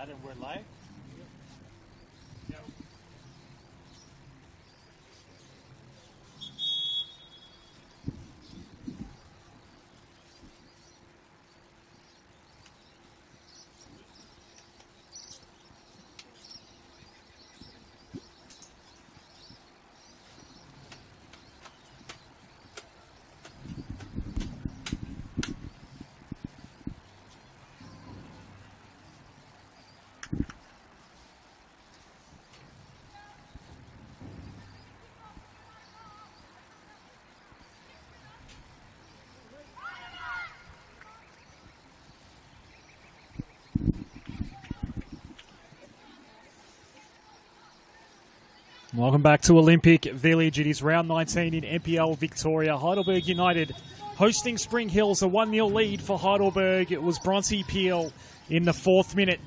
Adam, we're live. Welcome back to Olympic Village. It is round 19 in NPL Victoria. Heidelberg United hosting Spring Hills, a 1-0 lead for Heidelberg. It was Bronte Peel in the 4th minute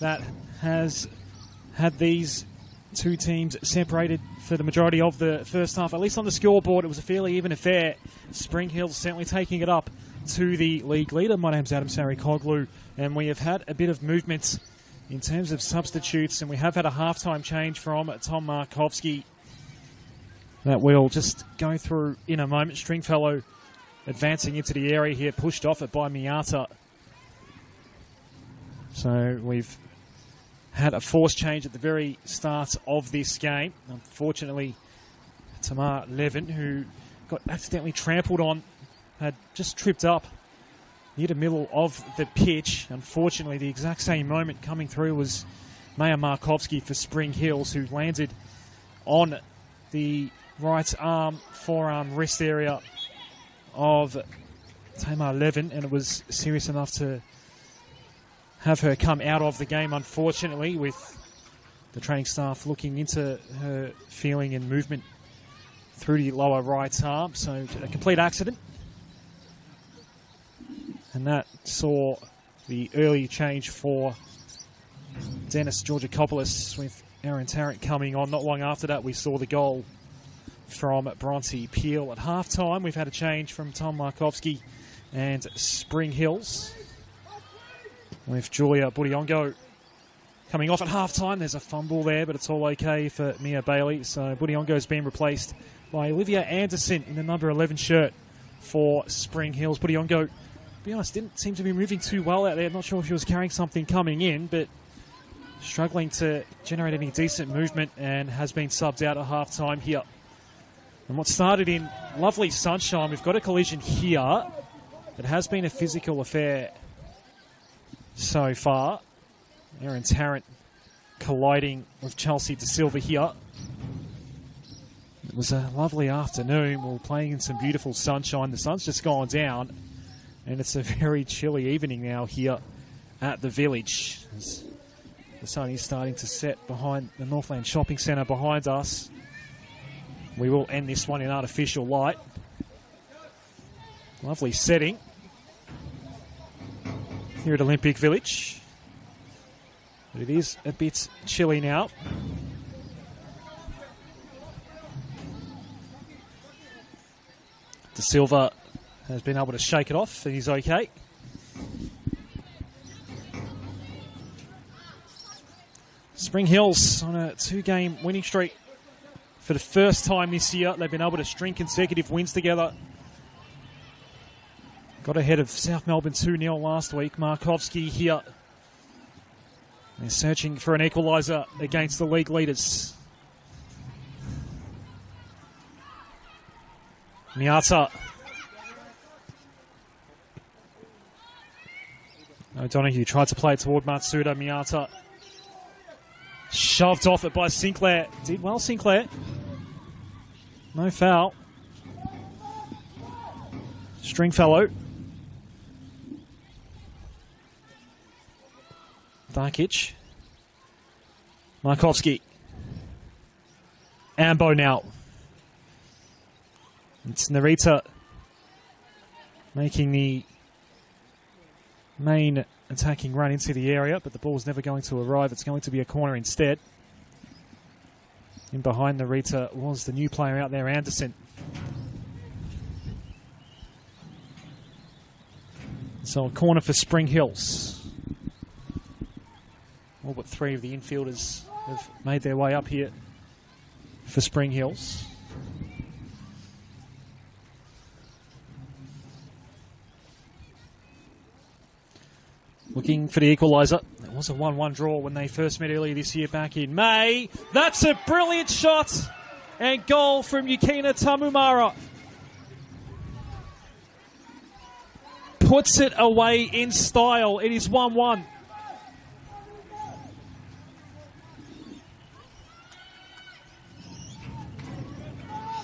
that has had these two teams separated for the majority of the first half. At least on the scoreboard, it was a fairly even affair. Spring Hills certainly taking it up to the league leader. My name's Adam Sarikoglu, and we have had a bit of movement in terms of substitutes, and we have had a halftime change from Tom Markovski that we'll just go through in a moment. Stringfellow advancing into the area here, pushed off it by Miata. So we've had a forced change at the very start of this game. Unfortunately, Tamar Levin, who got accidentally trampled on, had just tripped up near the middle of the pitch. Unfortunately, the exact same moment coming through was Maya Markovski for Spring Hills, who landed on the right arm, forearm, wrist area of Tamar Levin, and it was serious enough to have her come out of the game, unfortunately, with the training staff looking into her feeling and movement through the lower right arm. So a complete accident. And that saw the early change for Dennis Georgakopoulos, with Aaron Tarrant coming on. Not long after that, we saw the goal from Bronte Peel. At halftime, we've had a change from Tom Markovski and Spring Hills, with Julia Budiongo coming off at halftime. There's a fumble there, but it's all okay for Mia Bailey. So Budiongo's been replaced by Olivia Anderson in the number 11 shirt for Spring Hills. Budiongo, to be honest, didn't seem to be moving too well out there. I'm not sure if she was carrying something coming in, but struggling to generate any decent movement, and has been subbed out at halftime here. And what started in lovely sunshine, we've got a collision here. It has been a physical affair so far. Aaron Tarrant colliding with Chelsea De Silva here. It was a lovely afternoon. We were playing in some beautiful sunshine. The sun's just gone down, and it's a very chilly evening now here at the village. As the sun is starting to set behind the Northland Shopping Centre behind us. We will end this one in artificial light. Lovely setting here at Olympic Village. But it is a bit chilly now. De Silva has been able to shake it off, and he's okay. Spring Hills on a 2-game winning streak for the first time this year. They've been able to string consecutive wins together. Got ahead of South Melbourne 2-0 last week. Markovski here. They're searching for an equaliser against the league leaders. Miata. O'Donoghue tried to play it toward Matsuda. Miata shoved off it by Sinclair. Did well, Sinclair. No foul. Stringfellow. Darkic. Markovski. Ambo now. It's Narita making the main attacking run into the area, but the ball's never going to arrive. It's going to be a corner instead. In behind Narita was the new player out there, Anderson. So a corner for Spring Hills. All but 3 of the infielders have made their way up here for Spring Hills. Looking for the equaliser. It was a 1-1 draw when they first met earlier this year back in May. That's a brilliant shot and goal from Yukina Tamumara. Puts it away in style. It is 1-1.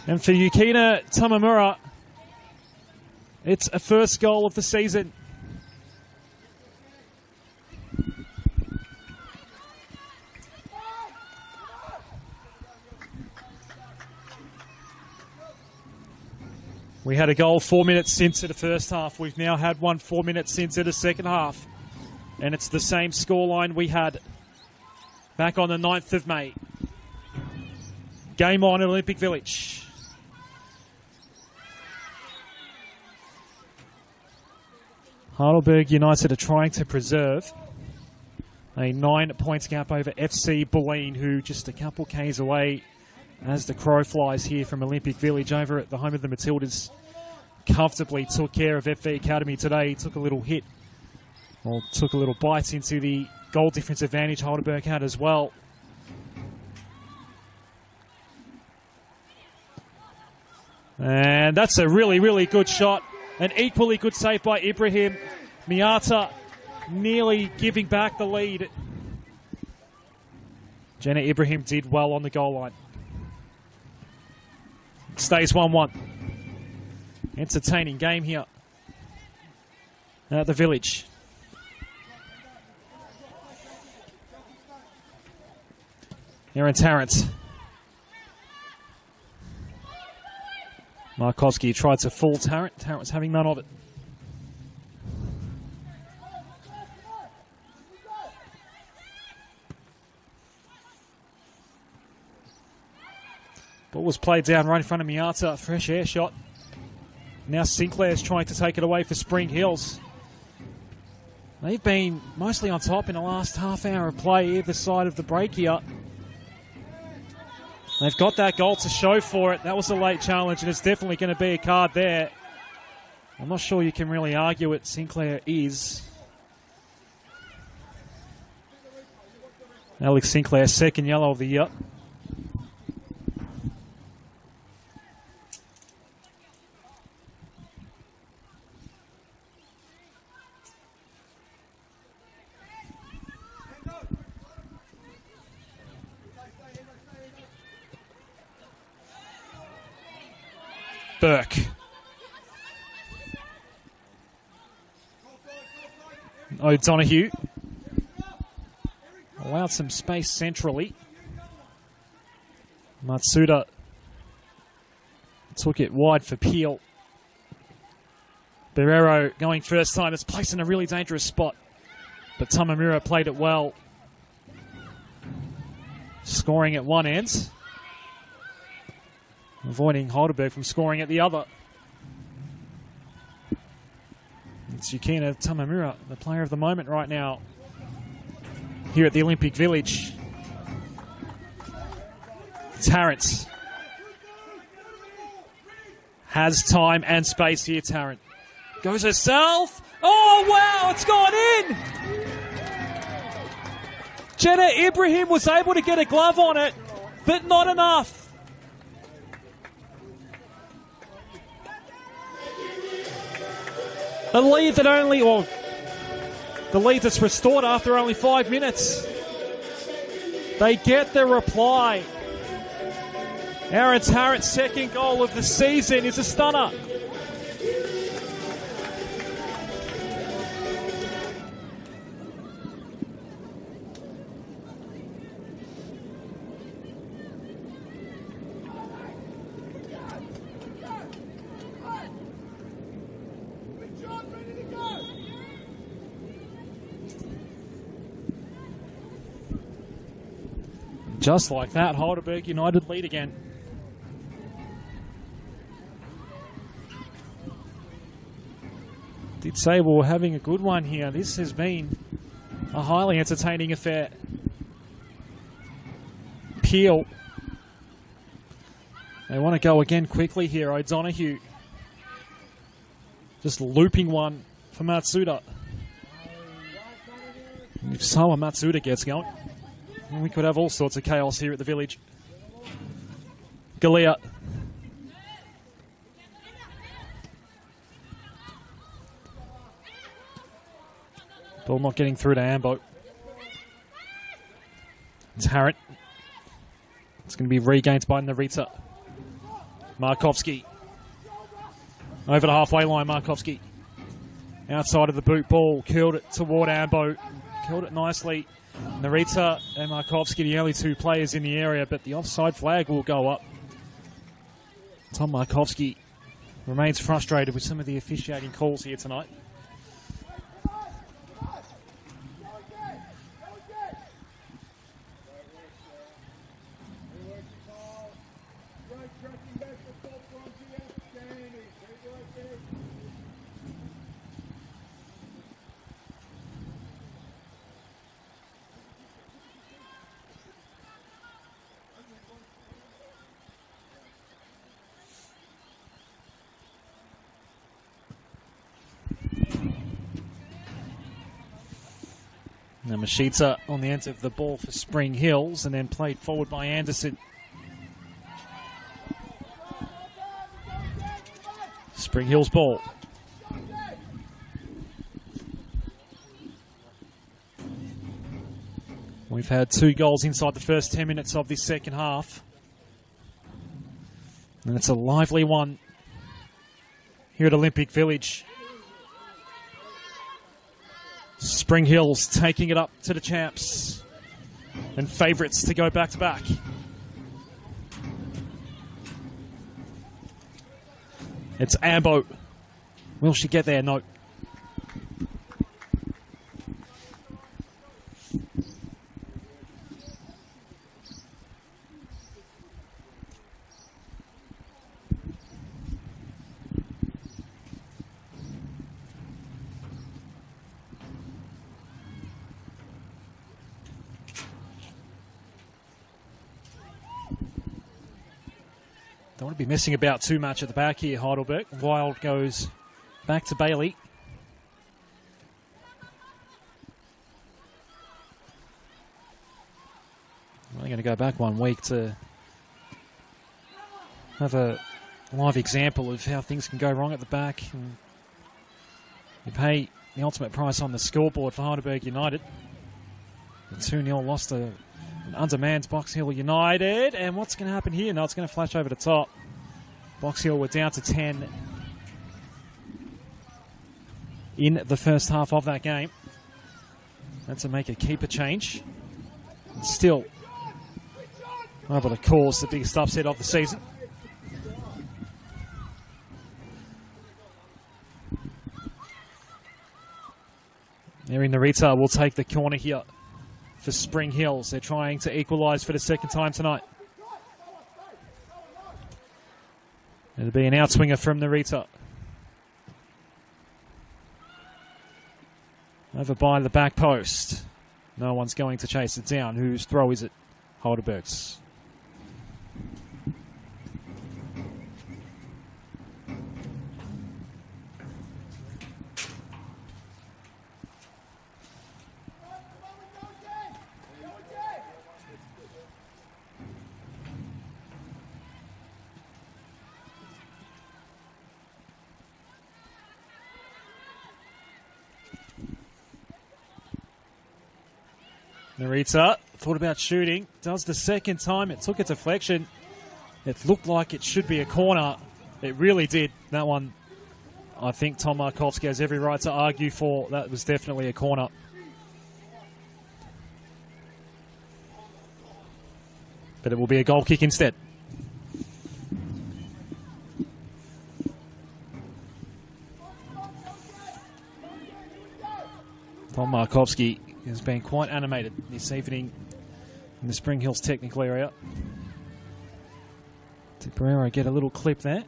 And for Yukina Tamamura, it's a first goal of the season. We had a goal 4 minutes into the first half. We've now had one 4 minutes into the second half. And it's the same scoreline we had back on the 9th of May. Game on at Olympic Village. Heidelberg United are trying to preserve a 9-point gap over FC Bulleen, who just a couple Ks away as the crow flies here from Olympic Village over at the home of the Matildas. Comfortably took care of FV Academy today. Took a little hit, or took a little bite into the goal difference advantage Heidelberg had as well. And that's a really, really good shot. An equally good save by Ibrahim. Miata nearly giving back the lead. Jenna Ibrahim did well on the goal line. Stays 1-1. Entertaining game here at the Village. Aaron Tarrant. Markowski tried to fool Tarrant. Tarrant was having none of it. Ball was played down right in front of Miata. Fresh air shot. Now Sinclair's trying to take it away for Spring Hills. They've been mostly on top in the last half hour of play either side of the break here. They've got that goal to show for it. That was a late challenge, and it's definitely going to be a card there. I'm not sure you can really argue it. Sinclair is. Alex Sinclair, second yellow of the year. Burke. O'Donoghue. Allowed some space centrally. Matsuda took it wide for Peel. Barrero going first time. It's placed in a really dangerous spot. But Tamamura played it well. Scoring at one end. Avoiding Heidelberg from scoring at the other. It's Yukina Tamamura, the player of the moment right now here at the Olympic Village. Tarrant has time and space here. Tarrant goes herself. Oh, wow, it's gone in. Jenna Ibrahim was able to get a glove on it, but not enough. A lead that only, or the lead that's restored after only 5 minutes. They get the reply. Aaron Tarrant's second goal of the season is a stunner. Just like that, Heidelberg United lead again. Did say we were having a good one here. This has been a highly entertaining affair. Peel. They want to go again quickly here. O'Donoghue just looping one for Matsuda. If Sawa Matsuda gets going, we could have all sorts of chaos here at the Village. Galea. Ball not getting through to Ambo. Tarrant. It's going to be regained by Narita. Markovsky. Over the halfway line, Markovsky. Outside of the boot ball, curled it toward Ambo. Curled it nicely. Narita and Markovsky, the only two players in the area, but the offside flag will go up. Tom Markovsky remains frustrated with some of the officiating calls here tonight. Now Mashita on the end of the ball for Spring Hills and then played forward by Anderson. Spring Hills ball. We've had 2 goals inside the first 10 minutes of this second half. And it's a lively one here at Olympic Village. Spring Hills taking it up to the champs and favourites to go back-to-back. It's Ambo. Will she get there? No. Don't want to be messing about too much at the back here, Heidelberg. Wild goes back to Bailey. Only going to go back 1 week to have a live example of how things can go wrong at the back. And you pay the ultimate price on the scoreboard for Heidelberg United. The 2-0 loss to an undermanned Box Hill United. And what's going to happen here? No, it's going to flash over the top. Box Hill were down to 10 in the first half of that game. That's to make a keeper change. And still able to cause the biggest upset of the season. Mary Narita will take the corner here for Spring Hills. They're trying to equalise for the second time tonight. It'll be an outswinger from Narita. Over by the back post. No one's going to chase it down. Whose throw is it? Heidelberg's. Narita thought about shooting, does the second time, it took a deflection. It looked like it should be a corner. It really did. That one, I think Tom Markovsky has every right to argue for. That was definitely a corner. But it will be a goal kick instead. Tom Markovsky has been quite animated this evening in the Spring Hills technical area. Did Pereira get a little clip there?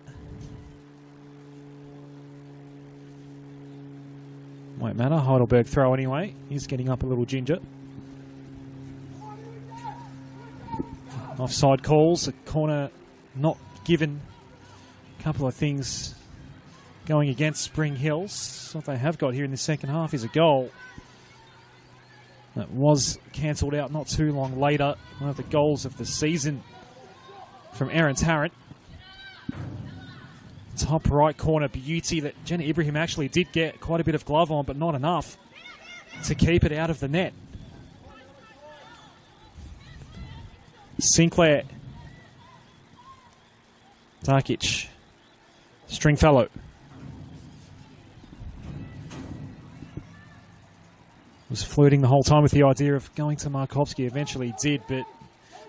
Won't matter. Heidelberg throw anyway. He's getting up a little ginger. Offside calls. A corner not given. A couple of things going against Spring Hills. What they have got here in the second half is a goal that was cancelled out not too long later. One of the goals of the season from Aaron Tarrant. Top right corner beauty that Jenna Ibrahim actually did get quite a bit of glove on, but not enough to keep it out of the net. Sinclair. Darkic. Stringfellow. Was flirting the whole time with the idea of going to Markovski. Eventually did, but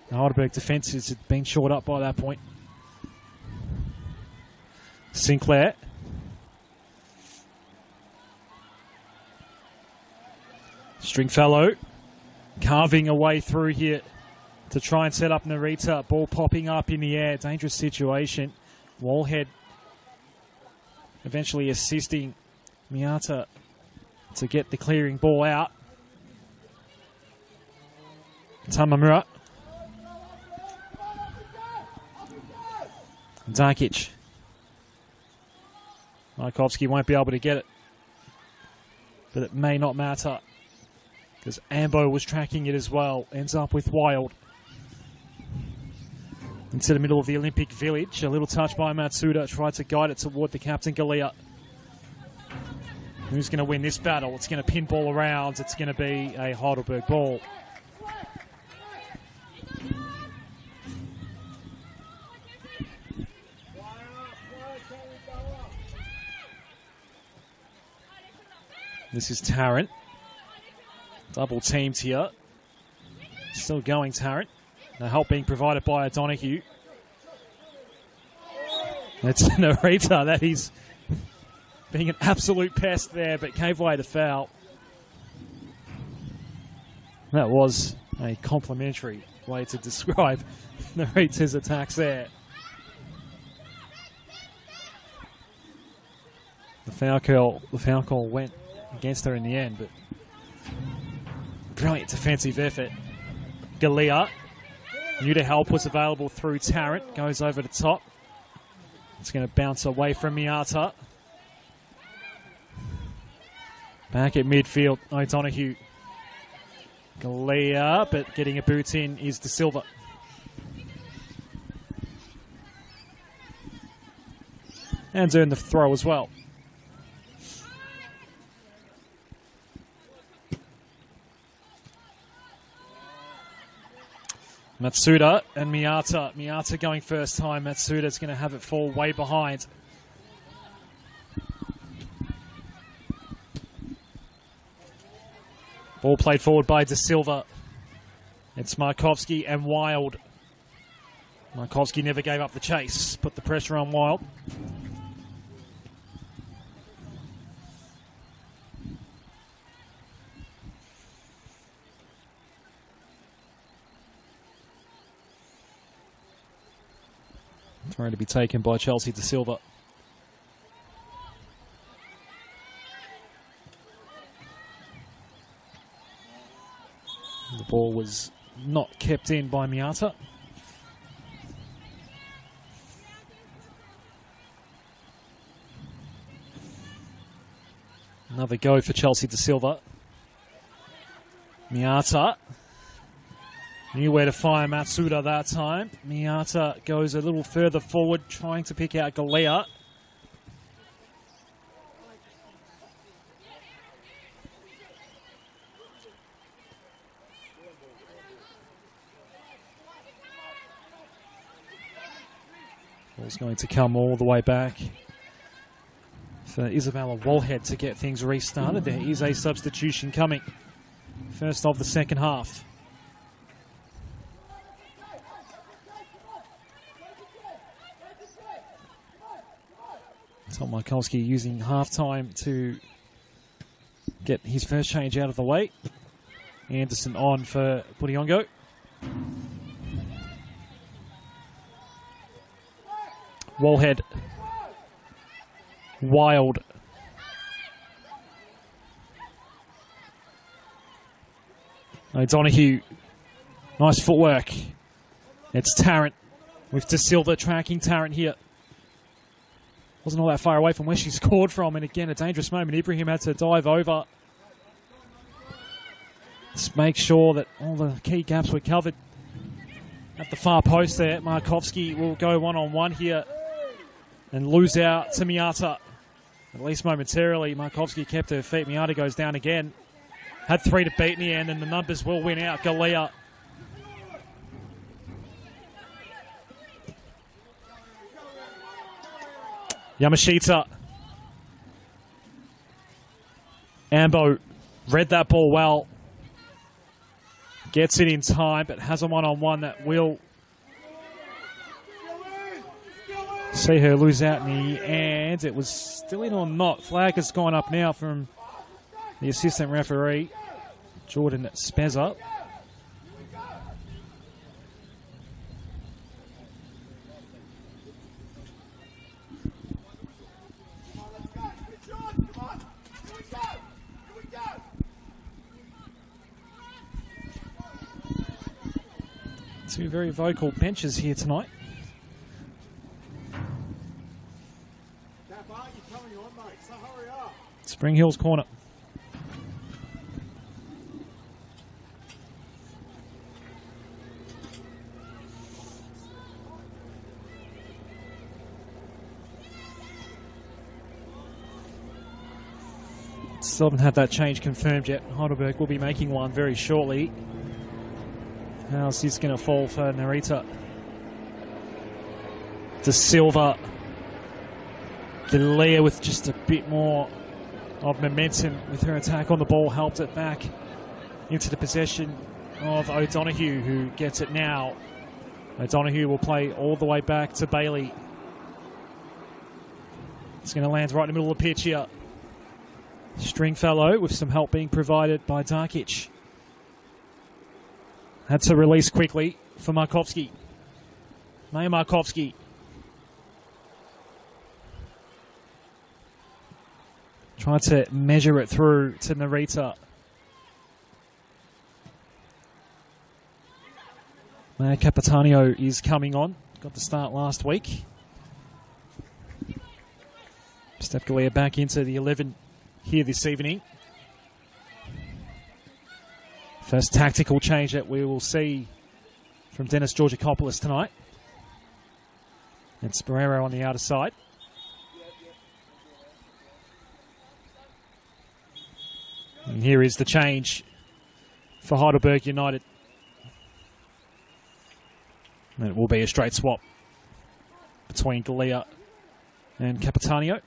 the Heidelberg defences had been shored up by that point. Sinclair. Stringfellow carving a way through here to try and set up Narita. Ball popping up in the air. Dangerous situation. Wallhead eventually assisting Miata to get the clearing ball out. Tamamura. Darkic. Markovski won't be able to get it. But it may not matter, because Ambo was tracking it as well. Ends up with Wild. Into the middle of the Olympic Village. A little touch by Matsuda. Tried to guide it toward the captain, Galea. Who's going to win this battle? It's going to pinball around. It's going to be a Heidelberg ball. This is Tarrant. Double teamed here. Still going, Tarrant. No help being provided by O'Donoghue. That's Narita. That is being an absolute pest there, but gave way to foul. That was a complimentary way to describe Narita's attacks there. The foul call went against her in the end, but brilliant defensive effort. Galea, new to help, was available through Tarrant, goes over the top. It's going to bounce away from Miata. Back at midfield, O'Donoghue. Galea, but getting a boot in is De Silva. And earned the throw as well. Matsuda and Miata. Miata going first time. Matsuda's going to have it fall way behind. Ball played forward by De Silva. It's Markovski and Wild. Markovski never gave up the chase. Put the pressure on Wild. Throw to be taken by Chelsea De Silva. The ball was not kept in by Miata. Another go for Chelsea De Silva. Miata knew where to fire Matsuda that time. Miata goes a little further forward, trying to pick out Galea. Ball's going to come all the way back for Isabella Wallhead to get things restarted. There is a substitution coming. First of the second half. Tom Mikulski using half-time to get his first change out of the way. Anderson on for Budiongo. Wallhead. Wild. O'Donoghue. Nice footwork. It's Tarrant with De Silva tracking Tarrant here. Wasn't all that far away from where she scored from. And again, a dangerous moment. Ibrahim had to dive over. Let's make sure that all the key gaps were covered. At the far post there, Markovski will go one-on-one here and lose out to Miata. At least momentarily, Markovski kept her feet. Miata goes down again. Had 3 to beat in the end, and the numbers will win out. Galea. Yamashita. Ambo read that ball well. Gets it in time, but has a one-on-one that will see her lose out in the end. It was still in or not. Flag has gone up now from the assistant referee, Jordan Spezza. Two very vocal benches here tonight. Spring Hill's corner. Still haven't had that change confirmed yet. Heidelberg will be making one very shortly. How's this going to fall for Narita? De Silva. Galea with just a bit more of momentum with her attack on the ball, helped it back into the possession of O'Donoghue, who gets it now. O'Donoghue will play all the way back to Bailey. It's going to land right in the middle of the pitch here. Stringfellow with some help being provided by Darkic. Had to release quickly for Markovski. Maya Markovski. Tried to measure it through to Narita. Maya Capitanio is coming on. Got the start last week. Steph Galea back into the 11 here this evening. First tactical change that we will see from Dennis Georgakopoulos tonight. And Sperero on the outer side. And here is the change for Heidelberg United. And it will be a straight swap between Galea and Capitanio.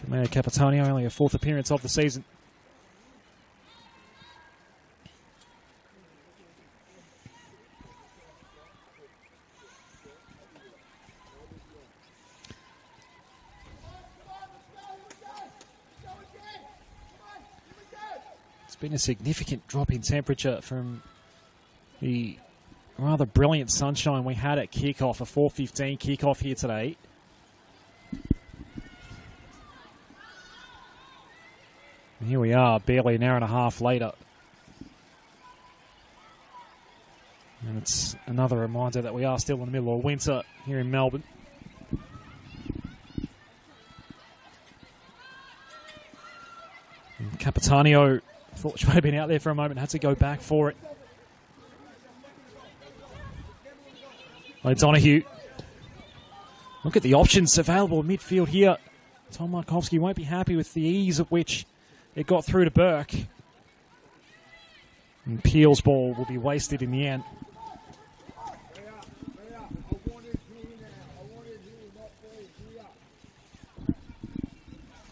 Maya Capitanio, only a 4th appearance of the season. It's been a significant drop in temperature from the rather brilliant sunshine we had at kickoff, a 4:15 kickoff here today. And here we are, barely an hour and a half later. And it's another reminder that we are still in the middle of winter here in Melbourne. And Capitanio thought she might have been out there for a moment, had to go back for it. O'Donoghue. Look at the options available in midfield here. Tom Markovski won't be happy with the ease at which it got through to Burke. And Peel's ball will be wasted in the end.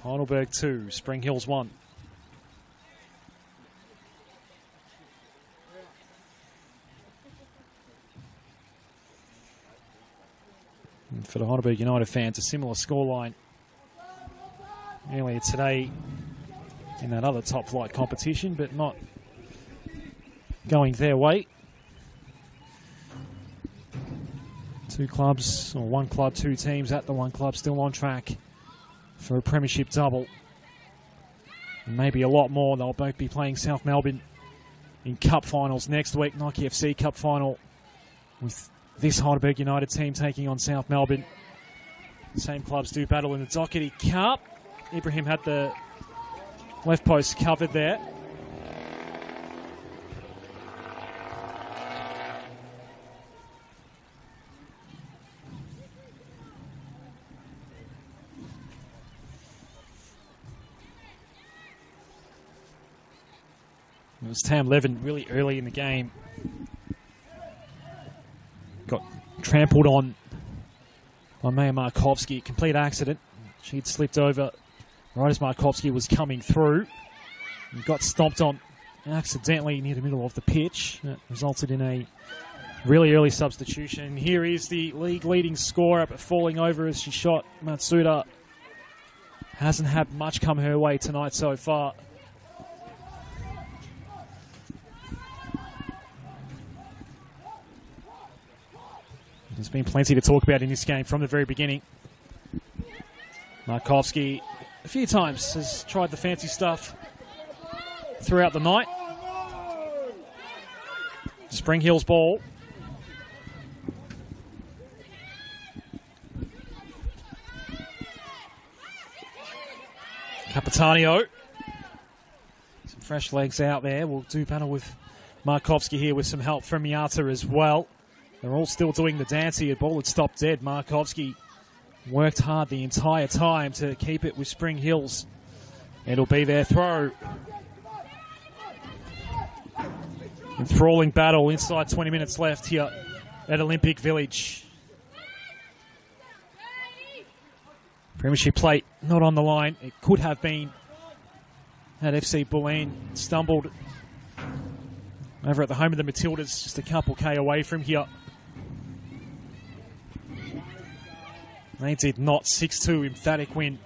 Heidelberg 2, Spring Hills 1. And for the Heidelberg United fans, a similar scoreline earlier today in that other top flight competition, but not going their way. Two clubs, or one club, two teams at the one club still on track for a premiership double. And maybe a lot more. They'll both be playing South Melbourne in cup finals next week. Nike FC Cup final with this Heidelberg United team taking on South Melbourne. Same clubs do battle in the Doherty Cup. Ibrahim had the left post covered there. It was Tam Levin really early in the game. Got trampled on by Maya Markovski. Complete accident. She'd slipped over right as Markovski was coming through. And got stomped on accidentally near the middle of the pitch. That resulted in a really early substitution. Here is the league leading scorer, but falling over as she shot. Matsuda hasn't had much come her way tonight so far. There's been plenty to talk about in this game from the very beginning. Markovski a few times has tried the fancy stuff throughout the night. Spring Hill's ball. Capitanio. Some fresh legs out there. We'll do battle with Markovski here with some help from Miata as well. They're all still doing the dance here. Ball had stopped dead. Markovski worked hard the entire time to keep it with Spring Hills. It'll be their throw. Enthralling battle inside 20 minutes left here at Olympic Village. Premiership plate not on the line. It could have been had FC Bulleen stumbled over at the home of the Matildas, just a couple K away from here. They did not. 6-2 emphatic win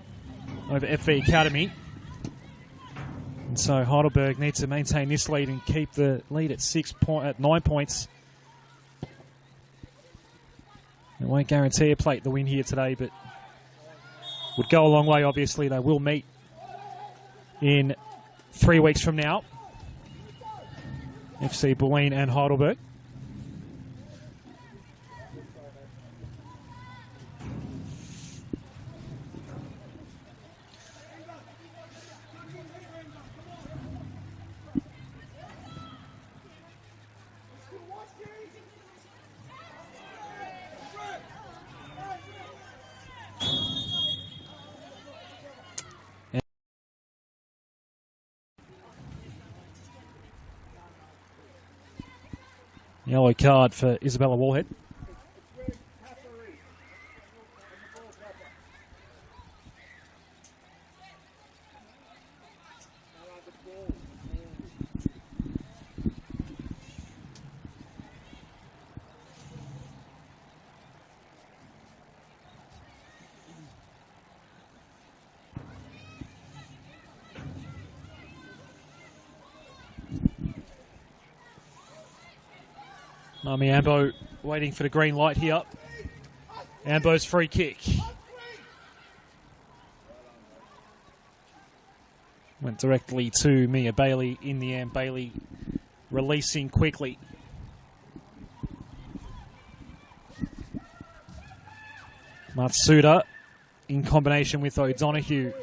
over FV Academy. And so Heidelberg needs to maintain this lead and keep the lead at 9 points. It won't guarantee a plate the win here today, but would go a long way. Obviously, they will meet in 3 weeks from now. FC Bulleen and Heidelberg. Yellow card for Isabella Warhead. Mami Ambo waiting for the green light here. Ambo's free kick. Went directly to Mia Bailey in the end. Bailey releasing quickly. Matsuda in combination with O'Donoghue.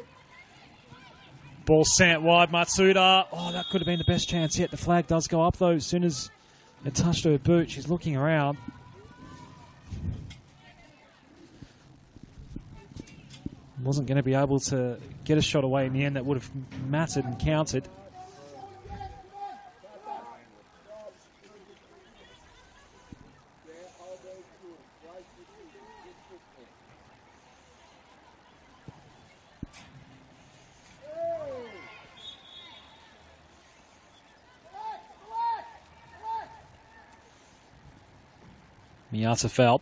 Ball sent wide. Matsuda. Oh, that could have been the best chance yet. The flag does go up though as soon as it touched her boot. She's looking around. Wasn't going to be able to get a shot away in the end that would have mattered and counted. Miata foul.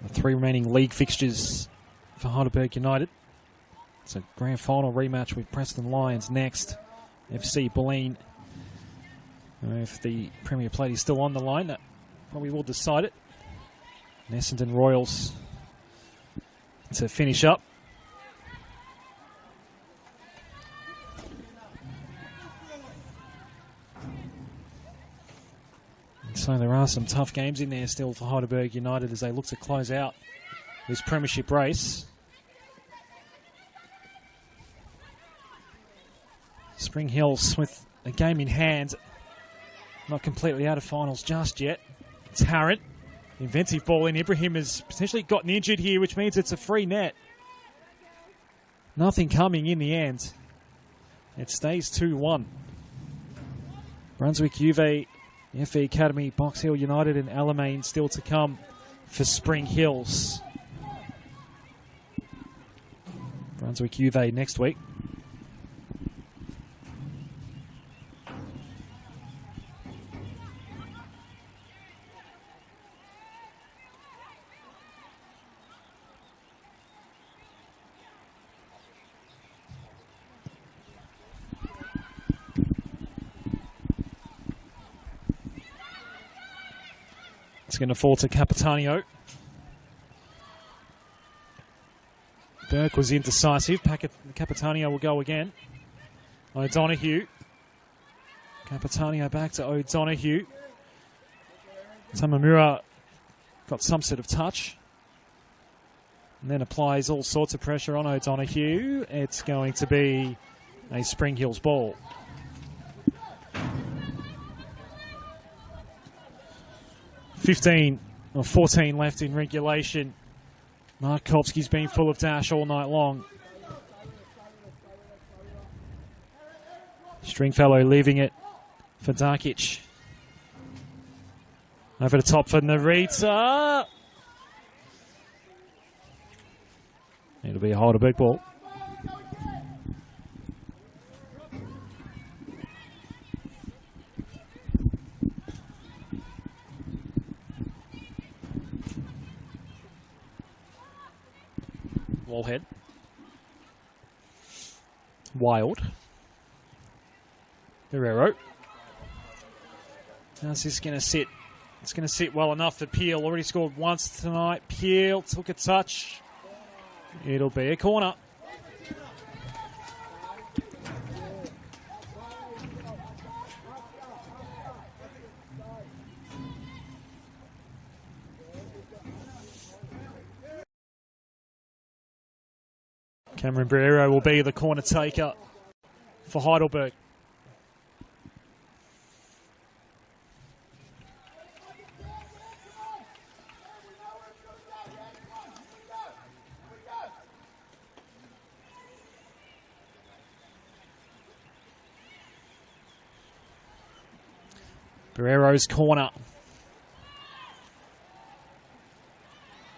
The 3 remaining league fixtures for Heidelberg United. It's a grand final rematch with Preston Lions next FC Boleyn. If the Premier Plate is still on the line, that probably will decide it. Essendon Royals to finish up. So there are some tough games in there still for Heidelberg United as they look to close out this premiership race. Spring Hills with a game in hand. Not completely out of finals just yet. Tarrant, inventive ball in. Ibrahim has potentially gotten injured here, which means it's a free net. Nothing coming in the end. It stays 2-1. Brunswick UV, FE Academy, Box Hill United and Alamein still to come for Spring Hills. Brunswick UV next week. It's going to fall to Capitanio. Burke was indecisive. Capitanio will go again. O'Donoghue. Capitanio back to O'Donoghue. Tamamura got some sort of touch. And then applies all sorts of pressure on O'Donoghue. It's going to be a Spring Hills ball. or 14 left in regulation. Markovski's been full of dash all night long. Stringfellow leaving it for Darkic. Over the top for Narita. It'll be a Heidelberg ball. Wallhead. Wild. Guerrero. How's this going to sit? It's going to sit well enough for Peel. Already scored once tonight. Peel took a touch. It'll be a corner. Cameron Barrero will be the corner taker for Heidelberg. Barrero's corner.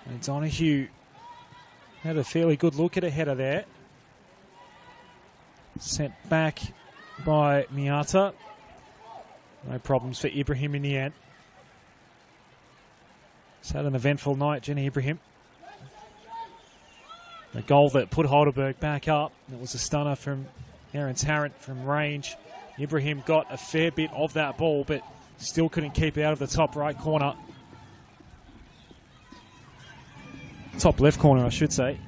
And Donahue had a fairly good look at a header there. Sent back by Miata. No problems for Ibrahim in the end. It's had an eventful night, Jenny Ibrahim. The goal that put Heidelberg back up. It was a stunner from Aaron Tarrant from range. Ibrahim got a fair bit of that ball, but still couldn't keep it out of the top right corner. Top left corner, I should say.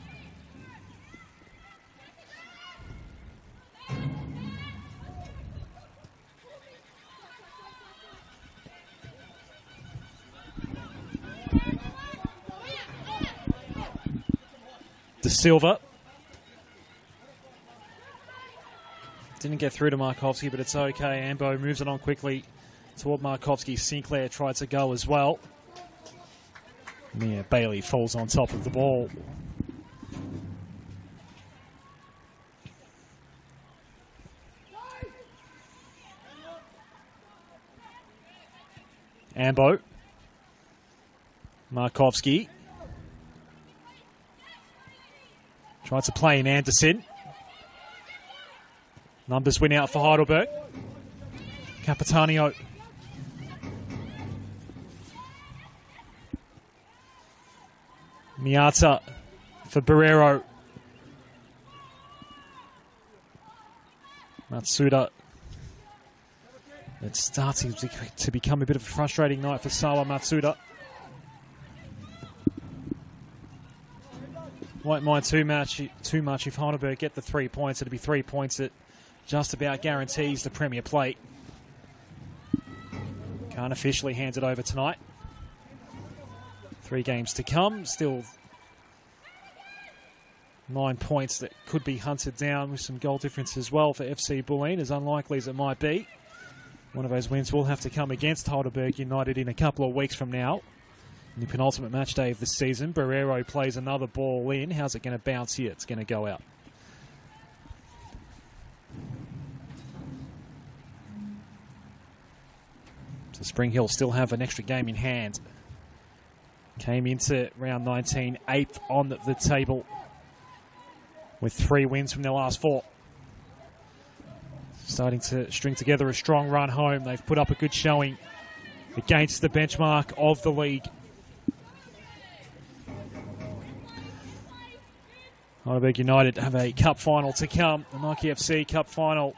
De Silva. Didn't get through to Markovski, but it's okay. Ambo moves it on quickly toward Markovski. Sinclair tried to go as well. Mia Bailey falls on top of the ball. Ambo. Markovski. Tried to play in Anderson. Numbers win out for Heidelberg. Capitanio. Miata for Barrero. Matsuda It's starting to become a bit of a frustrating night for Sawa Matsuda. Won't mind too much if Heidelberg get the 3 points. It'll be 3 points that just about guarantees the Premier plate. Can't officially hand it over tonight. 3 games to come. Still 9 points that could be hunted down with some goal difference as well for FC Bulleen, as unlikely as it might be. One of those wins will have to come against Heidelberg United in a couple of weeks from now. In the penultimate match day of the season, Barrero plays another ball in. How's it going to bounce here? It's going to go out. So Spring Hill still have an extra game in hand. Came into round 19, 8th on the table with 3 wins from their last 4. Starting to string together a strong run home. They've put up a good showing against the benchmark of the league. Heidelberg United have a cup final to come, the Nike FC Cup final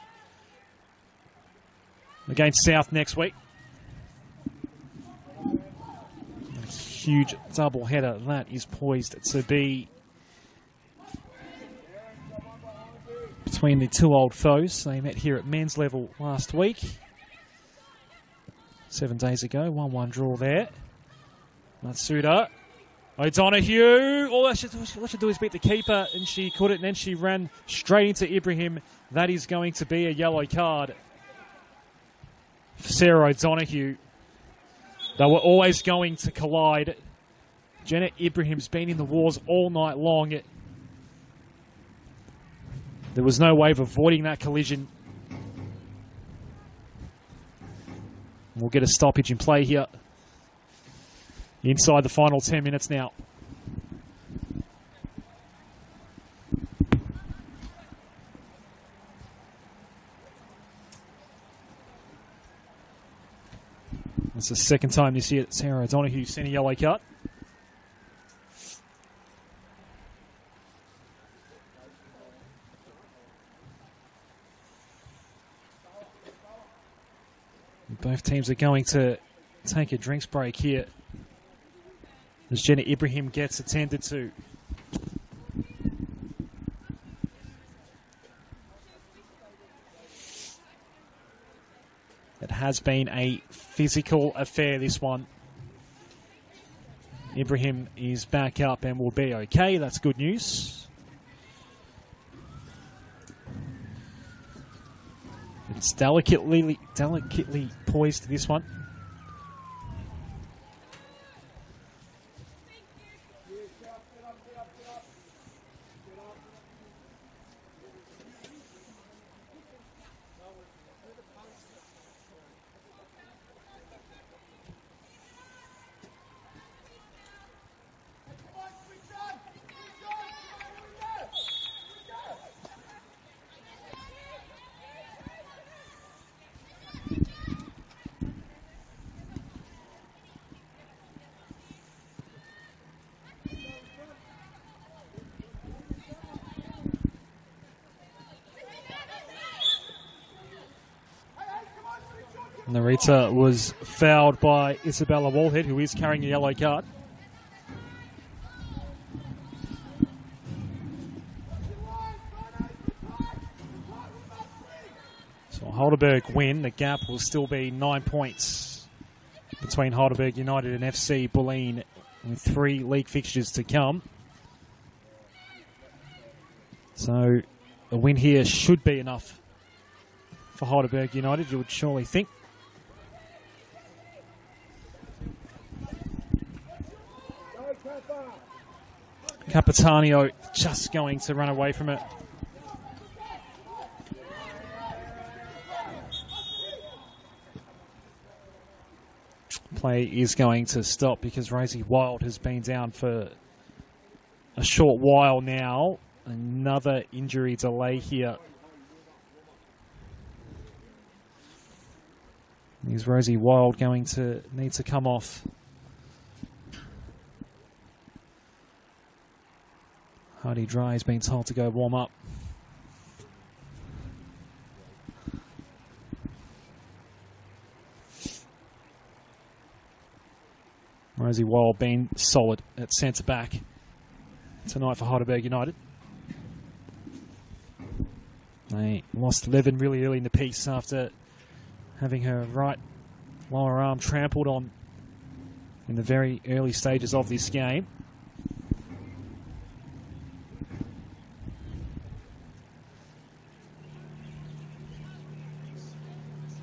against South next week. A huge double header that is poised to be between the 2 old foes. They met here at men's level last week, 7 days ago. 1-1 draw there. Matsuda. O'Donoghue. All she do is beat the keeper, and she caught it, and then she ran straight into Ibrahim. That is going to be a yellow card for Sarah O'Donoghue. They were always going to collide. Janet Ibrahim's been in the wars all night long. There was no way of avoiding that collision. We'll get a stoppage in play here. Inside the final 10 minutes now. It's the second time this year that Sarah O'Donoghue seen a yellow card. Both teams are going to take a drinks break here as Jenna Ibrahim gets attended to. It has been a physical affair, this one. Ibrahim is back up and will be okay. That's good news. It's delicately poised, this one. Narita was fouled by Isabella Wallhead, who is carrying a yellow card. So Heidelberg win. The gap will still be 9 points between Heidelberg United and FC Bulleen, with 3 league fixtures to come. So a win here should be enough for Heidelberg United, you would surely think. Capitanio just going to run away from it. Play is going to stop because Rosie Wild has been down for a short while now. Another injury delay here. Is Rosie Wild going to need to come off? Hardy Dry has been told to go warm up. Rosie Wild being solid at centre back tonight for Heidelberg United. They lost 11 really early in the piece after having her right lower arm trampled on in the very early stages of this game.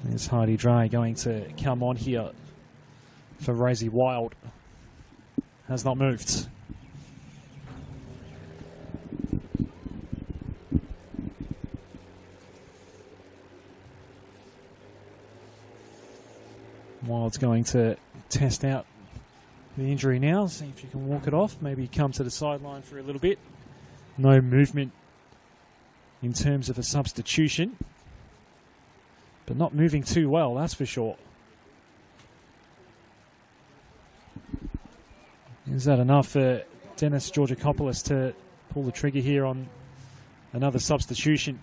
There's Heidi Dry going to come on here for Rosie Wild. Has not moved. Wild's going to test out the injury now, see if you can walk it off, maybe come to the sideline for a little bit. No movement in terms of a substitution, but not moving too well, that's for sure. Is that enough for Dennis Georgakopoulos to pull the trigger here on another substitution?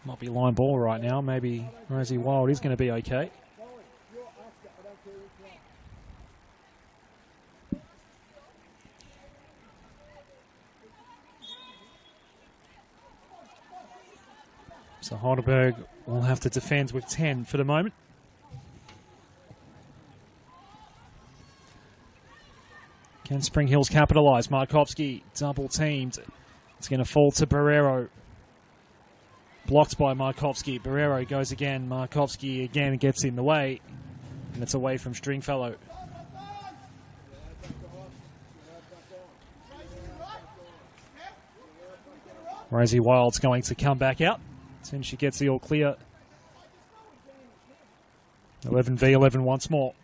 Might be line ball right now. Maybe Rosie Wild is going to be okay. So Heidelberg will have to defend with 10 for the moment. Can Spring Hills capitalise? Markovsky double teamed. It's going to fall to Barrero. Blocked by Markovsky. Barrero goes again. Markovsky again gets in the way. And it's away from Stringfellow. Rosie Wild's going to come back out. As soon as she gets the all clear. 11v11 once more.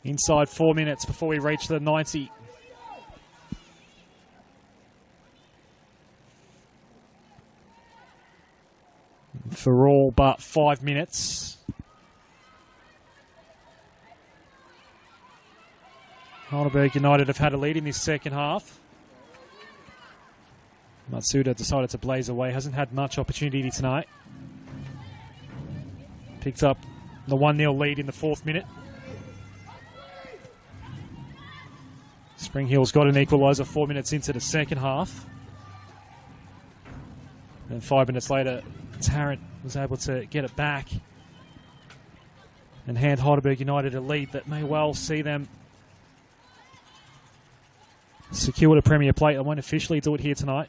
Inside 4 minutes before we reach the 90. For all but 5 minutes. Heidelberg United have had a lead in this second half. Matsuda decided to blaze away. Hasn't had much opportunity tonight. Picked up the 1-0 lead in the 4th minute. Spring Hill's got an equaliser 4 minutes into the second half. And 5 minutes later, Tarrant was able to get it back and hand Heidelberg United a lead that may well see them secure the Premier Plate. They won't officially do it here tonight,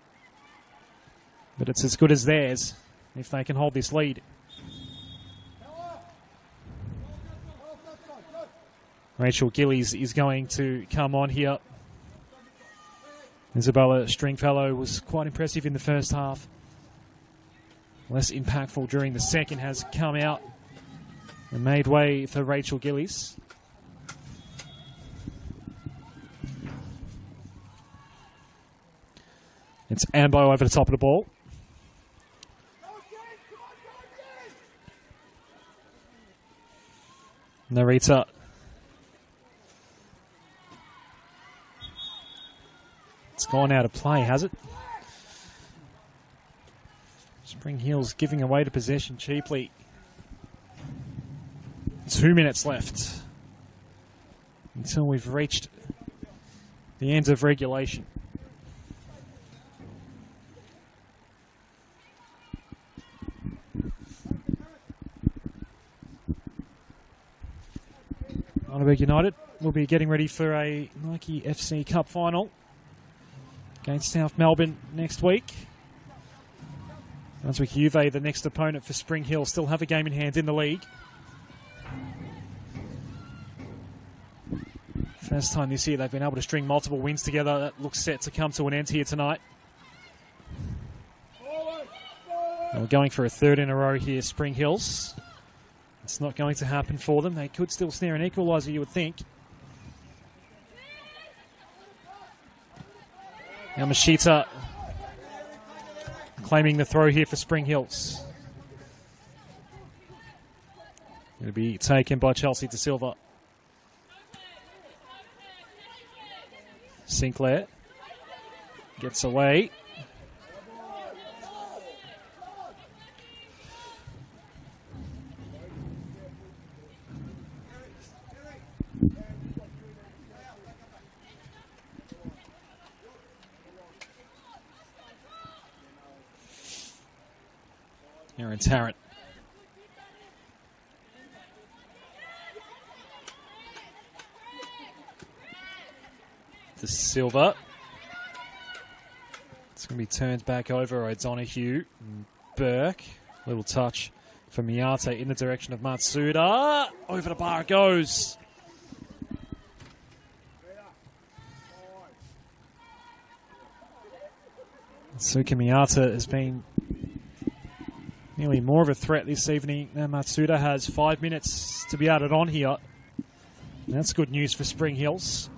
but it's as good as theirs if they can hold this lead. Rachel Gillies is going to come on here. Isabella Stringfellow was quite impressive in the first half. Less impactful during the second, has come out and made way for Rachel Gillies. It's Ambo over the top of the ball. Narita. It's gone out of play, has it? Spring Hills giving away the possession cheaply. 2 minutes left until we've reached the end of regulation. Heidelberg United will be getting ready for a Nike FC Cup final against South Melbourne next week. Brunswick Juve, the next opponent for Spring Hill, still have a game in hand in the league. First time this year they've been able to string multiple wins together. That looks set to come to an end here tonight. And we're going for a third in a row here, Spring Hills. It's not going to happen for them. They could still snare an equaliser, you would think. Yamashita claiming the throw here for Spring Hills. Going to be taken by Chelsea De Silva. Sinclair gets away. Here in Tarrant. To Silva. It's going to be turned back over. O'Donoghue. Burke. Little touch from Miyata in the direction of Matsuda. Over the bar it goes. Suka Miyata has been nearly more of a threat this evening than Matsuda has. 5 minutes to be added on here. That's good news for Spring Hills.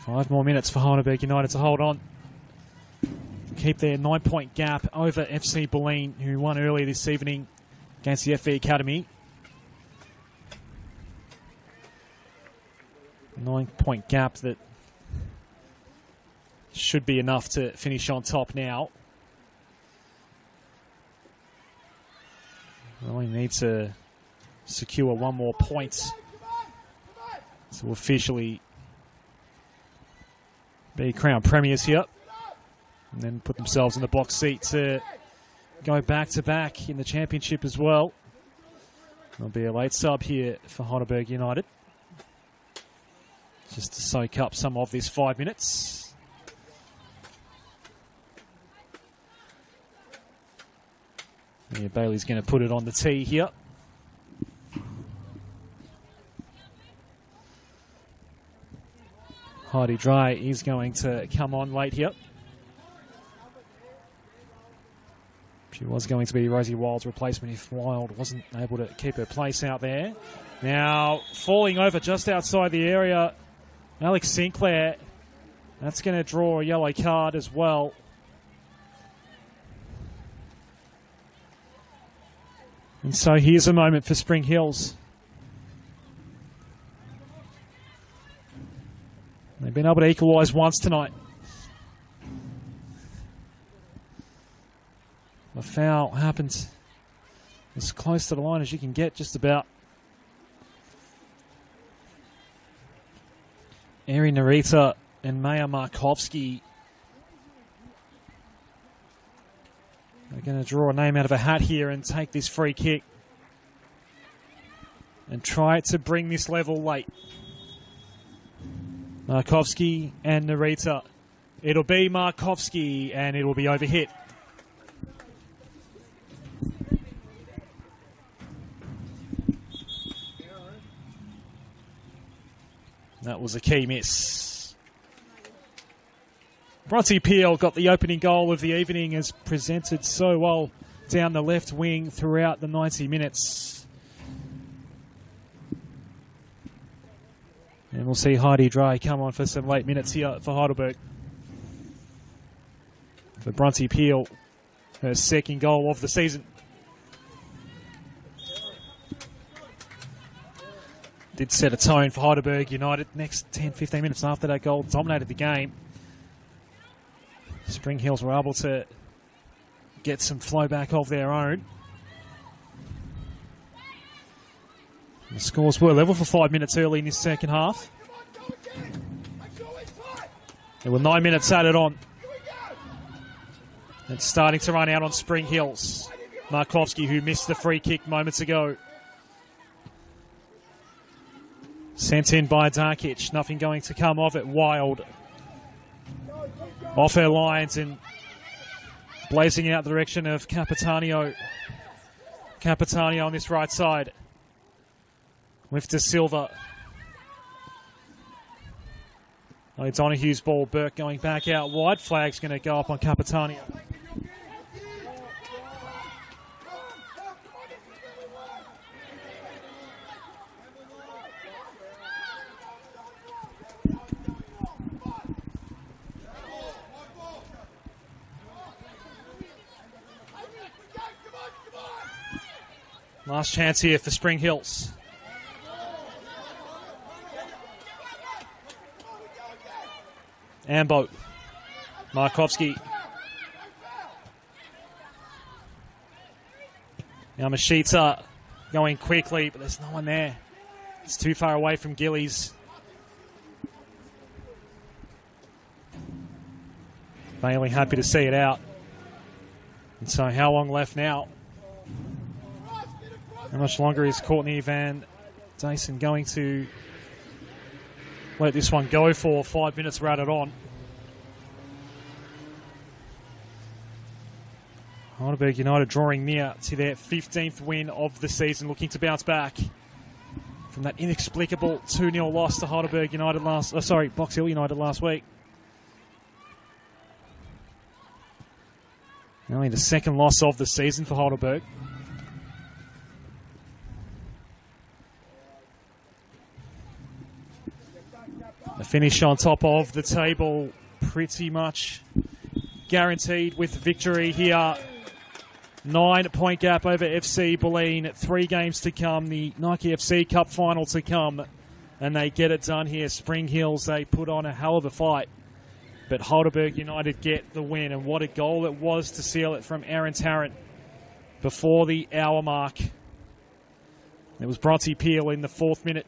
Five more minutes for Heidelberg United to hold on. Keep their 9-point gap over FC Berlin, who won earlier this evening against the FV Academy. 9-point gap that should be enough to finish on top now. We only need to secure one more point to officially be crowned premiers here, and then put themselves in the box seat to go back-to-back in the championship as well. There'll be a late sub here for Heidelberg United, just to soak up some of this 5 minutes. Yeah, Bailey's going to put it on the tee here. Heidi Dry is going to come on late here. She was going to be Rosie Wild's replacement if Wild wasn't able to keep her place out there. Now, falling over just outside the area, Alex Sinclair. That's going to draw a yellow card as well. And so here's a moment for Spring Hills. They've been able to equalise once tonight. The foul happens as close to the line as you can get, just about. Eri Narita and Maya Markovsky are going to draw a name out of a hat here and take this free kick and try to bring this level late. Markovsky and Narita. It'll be Markovsky and it'll be overhit. That was a key miss. Bronte Peel got the opening goal of the evening, as presented so well down the left wing throughout the 90 minutes. And we'll see Heidi Dry come on for some late minutes here for Heidelberg. For Bronte Peel, her second goal of the season. Did set a tone for Heidelberg United. Next 10-15 minutes after that goal, dominated the game. Spring Hills were able to get some flow back of their own. The scores were level for 5 minutes early in this second half. There were 9 minutes added on. It's starting to run out on Spring Hills. Markovsky, who missed the free kick moments ago. Sent in by Darkic. Nothing going to come of it. Wild. Off her lines and blazing out the direction of Capitanio. Capitanio on this right side. With De Silva. O'Donoghue's ball. Burke going back out wide. Flag's going to go up on Capitanio. Last chance here for Spring Hills. Ambo. Markovsky. Now Mashita going quickly, but there's no one there. It's too far away from Gillies. Bailey happy to see it out. And so how long left now? How much longer is Courtney Van Dyson going to let this one go for? 5 minutes we're added on. Heidelberg United drawing near to their 15th win of the season, looking to bounce back from that inexplicable 2-0 loss to Heidelberg United Box Hill United last week. Only the second loss of the season for Heidelberg. The finish on top of the table, pretty much guaranteed with victory here. 9-point gap over FC Berlin. 3 games to come. The Nike FC Cup final to come. And they get it done here. Spring Hills, they put on a hell of a fight. But Heidelberg United get the win. And what a goal it was to seal it from Aaron Tarrant before the hour mark. It was Bronte Peel in the 4th minute.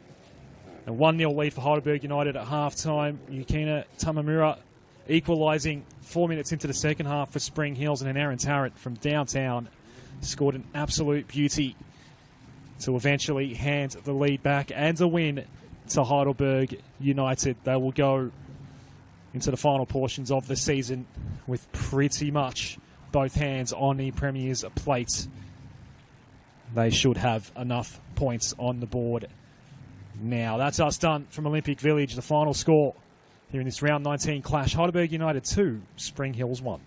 A 1-0 lead for Heidelberg United at half-time. Yukina Tamamura equalising 4 minutes into the second half for Spring Hills, and then Aaron Tarrant from downtown scored an absolute beauty to eventually hand the lead back and a win to Heidelberg United. They will go into the final portions of the season with pretty much both hands on the Premier's plate. They should have enough points on the board now. That's us done from Olympic Village. The final score here in this round 19 clash: Heidelberg United 2, Spring Hills 1.